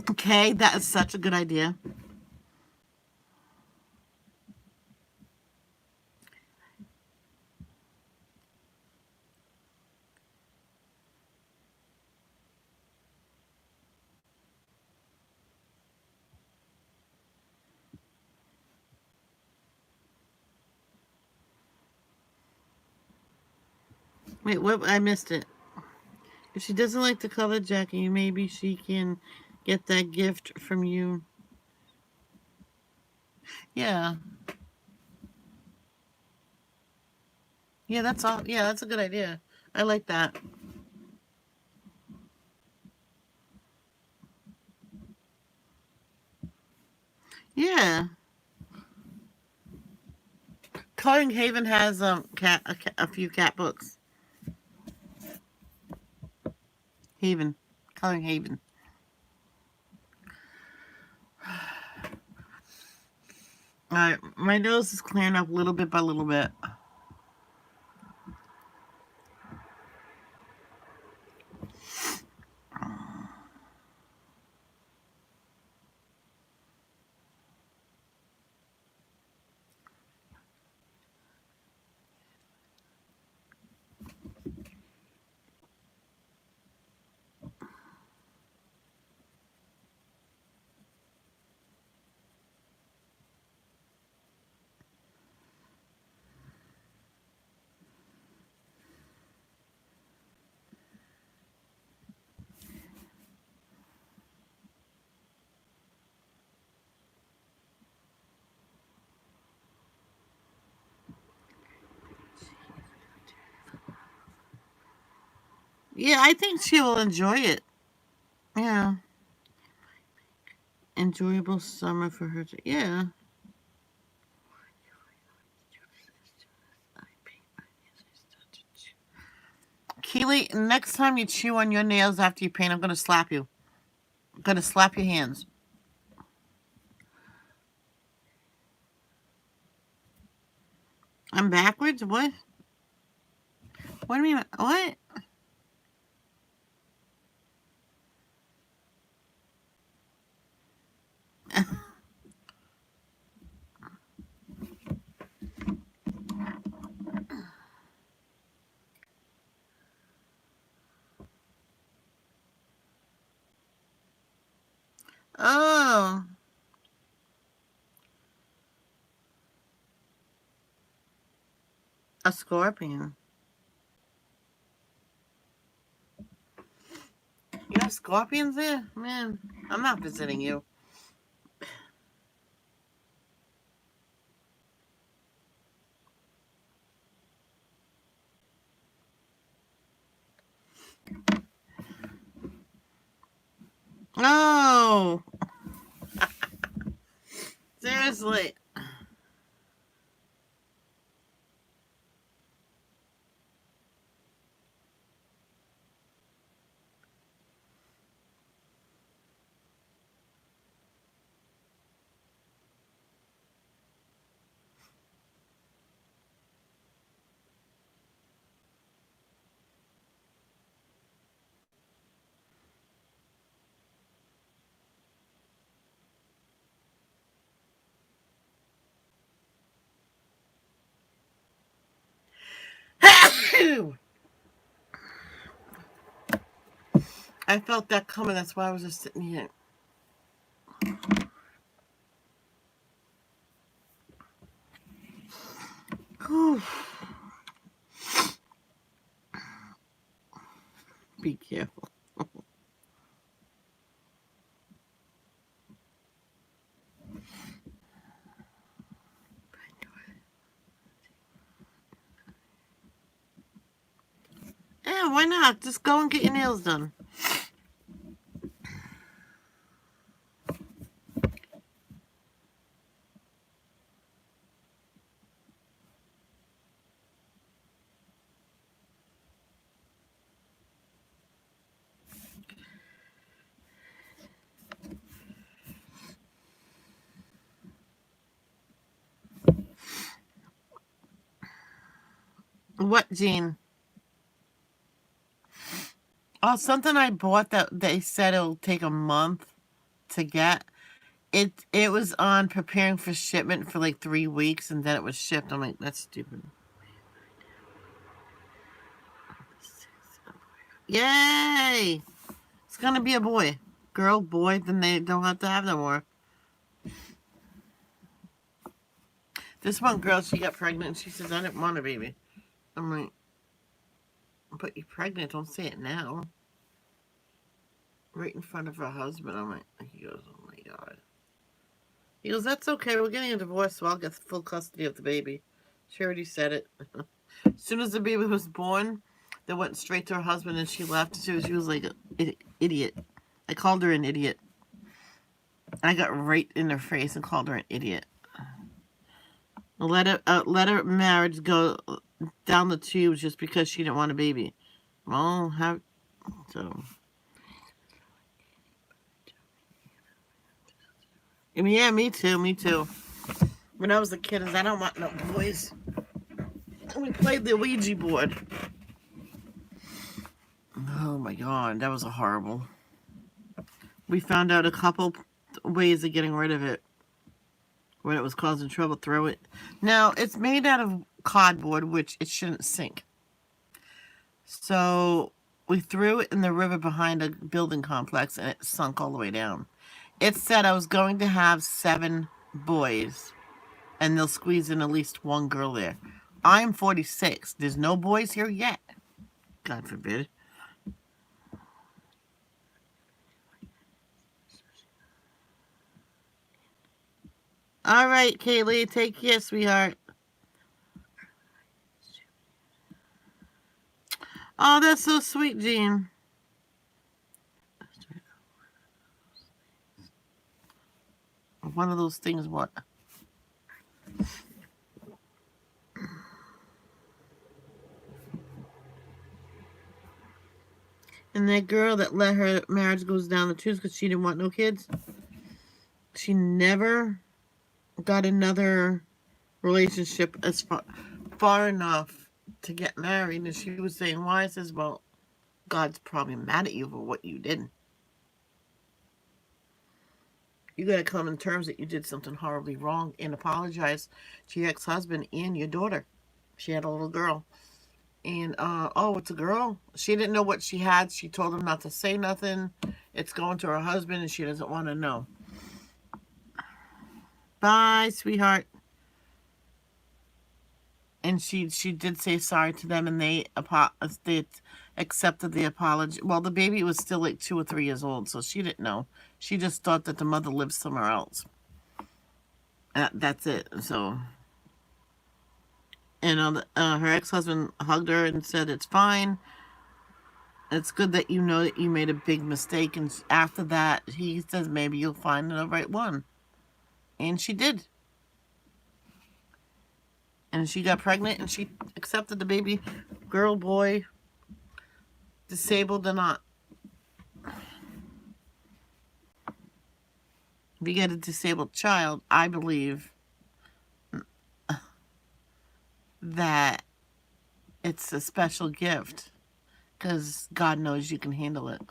Okay, that is such a good idea. Wait, what? I missed it. If she doesn't like the color, Jackie, maybe she can get that gift from you. Yeah, yeah, that's all. Yeah, that's a good idea. I like that. Yeah, Coloring Haven has a few cat books. Haven, Coloring Haven. All right, my nose is clearing up little bit by little bit. Yeah, I think she will enjoy it. Yeah, enjoyable summer for her. Yeah. Keely, next time you chew on your nails after you paint, I'm going to slap you. I'm going to slap your hands. I'm backwards? What? What do you mean? What? Oh, a scorpion. You have scorpions there? Man, I'm not visiting you. Oh, seriously. I felt that coming. That's why I was just sitting here. Whew. Be careful. Yeah, why not? Just go and get your nails done. What, Jean? Oh, something I bought that they said it'll take a month to get. It was on preparing for shipment for like 3 weeks, and then it was shipped. I'm like, that's stupid. Yay! It's gonna be a boy. Girl, boy, then they don't have to have no more. This one girl, she got pregnant and she says, I didn't want a baby. I'm like, but you're pregnant, don't say it now. Right in front of her husband. I'm like, he goes, oh my God. He goes, that's okay, we're getting a divorce, so I'll get full custody of the baby. She already said it. As soon as the baby was born, they went straight to her husband and she left. She was like, idiot. I called her an idiot. I got right in her face and called her an idiot. Let her marriage go down the tubes just because she didn't want a baby. Well, have so. I mean, yeah, me too, me too. When I was a kid, I don't want no boys. We played the Ouija board. Oh my God, that was a horrible. We found out a couple ways of getting rid of it. When it was causing trouble, throw it. Now, it's made out of cardboard, which it shouldn't sink. So we threw it in the river behind a building complex and it sunk all the way down. It said I was going to have 7 boys and they'll squeeze in at least one girl there. I'm 46. There's no boys here yet. God forbid. All right, Kaylee, take care, sweetheart. Oh, that's so sweet, Jean. One of those things, what? And that girl that let her marriage goes down the tubes because she didn't want no kids, she never got another relationship as far enough to get married. And she was saying, why? I says, well, God's probably mad at you for what you did. You got to come in terms that you did something horribly wrong and apologize to your ex-husband and your daughter. She had a little girl. And, oh, it's a girl? She didn't know what she had. She told him not to say nothing. It's going to her husband, and she doesn't want to know. Bye, sweetheart. And she did say sorry to them, and they accepted the apology. Well, the baby was still like 2 or 3 years old, so she didn't know. She just thought that the mother lived somewhere else. That's it. So, and her ex-husband hugged her and said, it's fine. It's good that you know that you made a big mistake. And after that, he says, maybe you'll find the right one. And she did. And she got pregnant, and she accepted the baby, girl, boy, disabled or not. If you get a disabled child, I believe that it's a special gift because God knows you can handle it.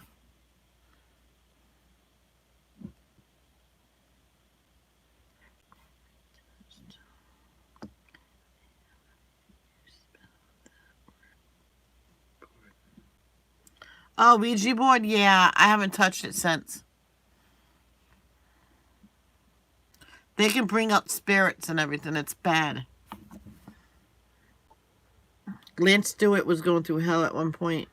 Oh, Ouija board? Yeah, I haven't touched it since. They can bring up spirits and everything. It's bad. Lance Stewart was going through hell at one point.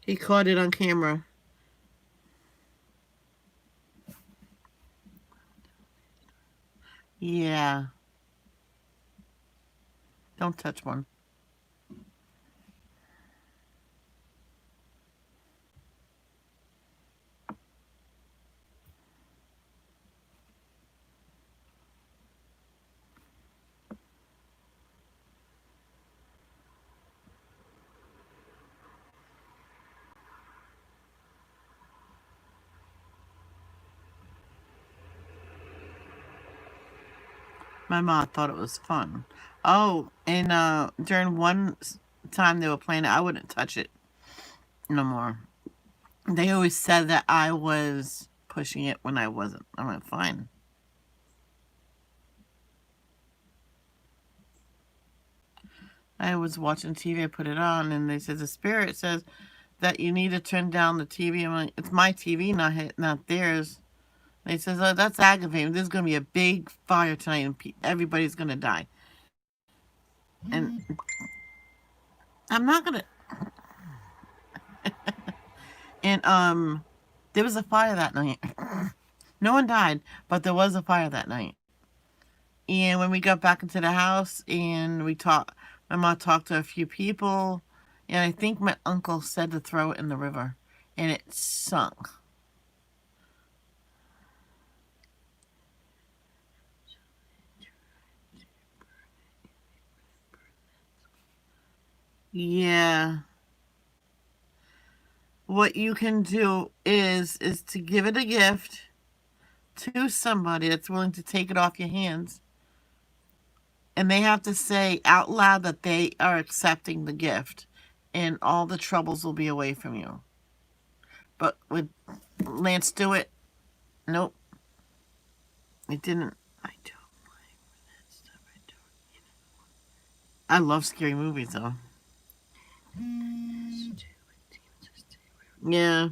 He caught it on camera. Yeah. Don't touch one. My mom thought it was fun. Oh, and during one time they were playing it, I wouldn't touch it no more. They always said that I was pushing it when I wasn't. I went, fine. I was watching TV, I put it on, and they said the spirit says that you need to turn down the TV. I'm like, it's my TV, not theirs. They says, oh, that's aggravating. There's going to be a big fire tonight, and everybody's going to die. And I'm not going to. And there was a fire that night. No one died, but there was a fire that night. And when we got back into the house and my mom talked to a few people, and I think my uncle said to throw it in the river, and it sunk. Yeah. What you can do is to give it a gift to somebody that's willing to take it off your hands. And they have to say out loud that they are accepting the gift, and all the troubles will be away from you. But with Lance Stewart, nope, it didn't. I don't like that stuff. I love scary movies, though. Yeah.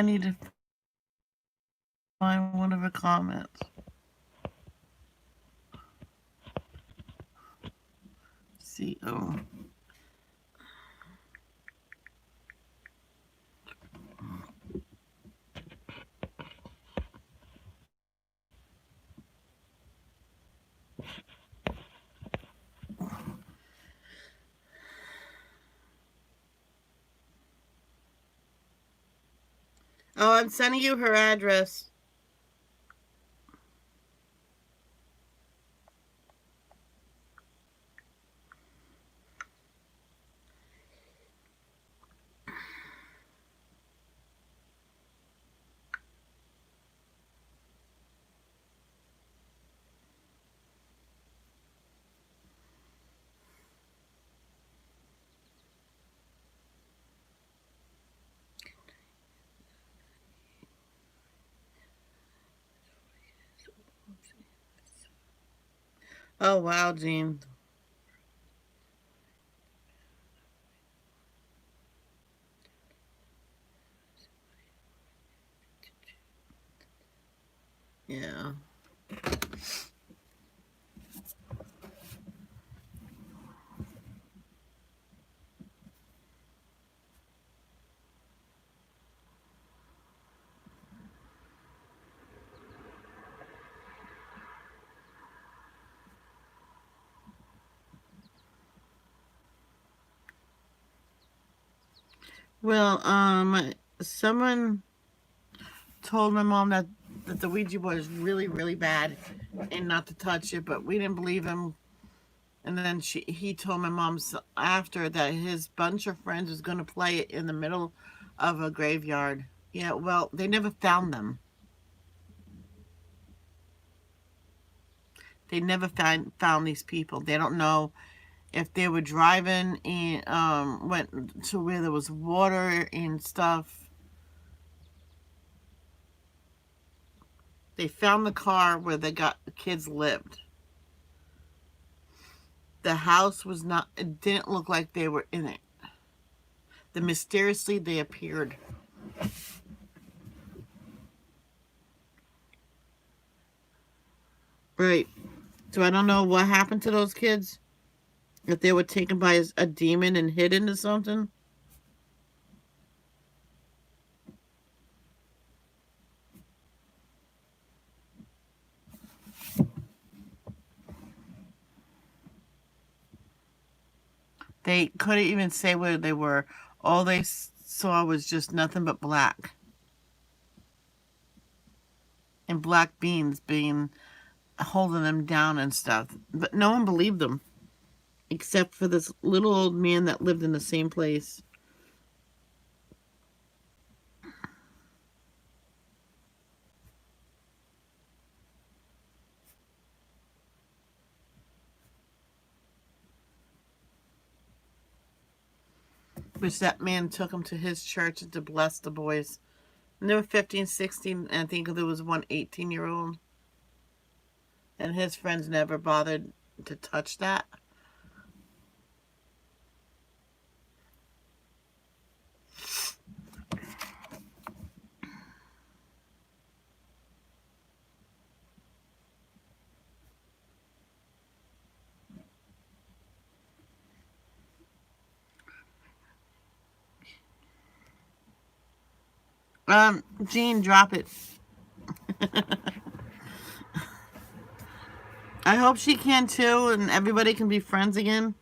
need to find one of her comments. See, oh. Oh, I'm sending you her address. Oh, wow, Jean. Yeah. Well, someone told my mom that the Ouija board is really, really bad and not to touch it, but we didn't believe him. And then he told my mom after that his bunch of friends was going to play it in the middle of a graveyard. Yeah, well, they never found them. They never found these people. They don't know if they were driving and went to where there was water and stuff. They found the car where the kids lived. The house was not. It didn't look like they were in it. The mysteriously they appeared. Right. So I don't know what happened to those kids. If they were taken by a demon and hidden or something. They couldn't even say where they were. All they saw was just nothing but black and black beings being holding them down and stuff. But no one believed them except for this little old man that lived in the same place. Which that man took them to his church to bless the boys. And they were 15, 16, and I think there was one 18-year-old. And his friends never bothered to touch that. Jean, drop it. I hope she can too, and everybody can be friends again.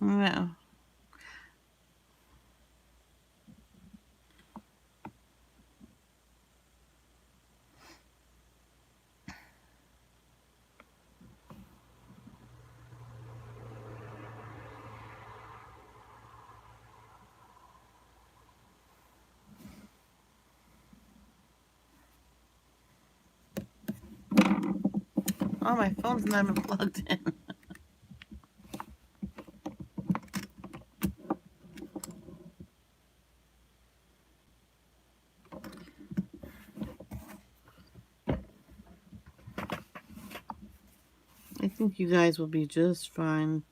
Yeah. Oh, my phone's not even plugged in. I think you guys will be just fine.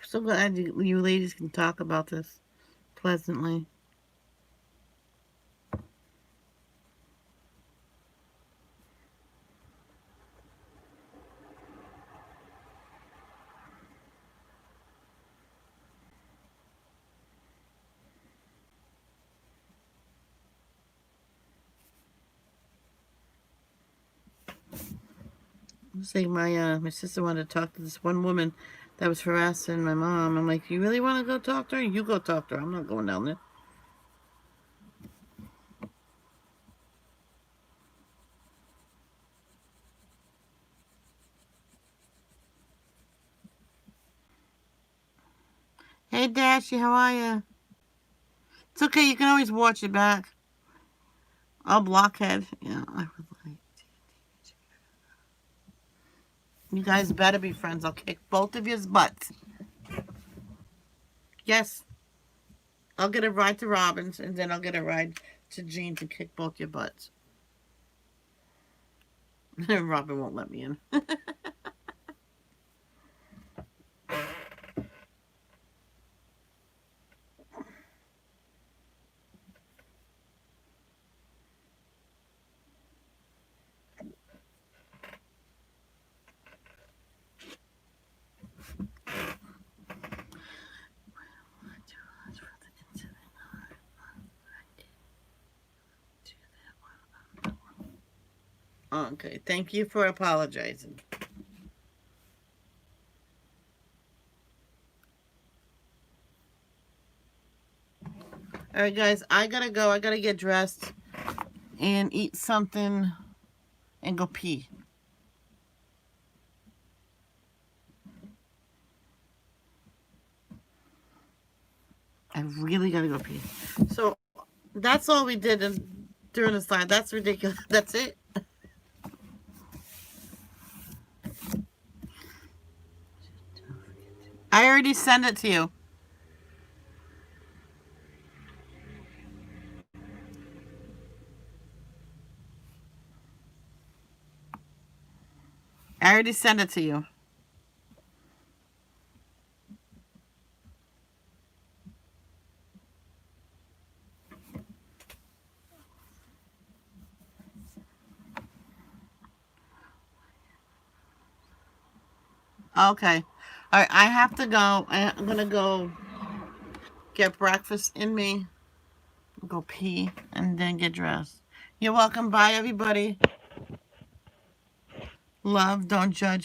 So glad you ladies can talk about this pleasantly. Say my sister wanted to talk to this one woman that was harassing my mom. I'm like, you really want to go talk to her? You go talk to her. I'm not going down there. Hey, Dashy, how are you? It's okay. You can always watch it back. I'll blockhead. Yeah, I would like. You guys better be friends. I'll kick both of your butts. Yes, I'll get a ride to Robin's, and then I'll get a ride to Jean to kick both your butts. Robin won't let me in. Okay, thank you for apologizing. All right, guys, I gotta go. I gotta get dressed and eat something and go pee. I really gotta go pee. So that's all we did during this time. That's ridiculous. That's it. I already sent it to you. I already sent it to you. Okay. All right, I have to go. I'm gonna go get breakfast in me, go pee, and then get dressed. You're welcome. Bye, everybody. Love, don't judge.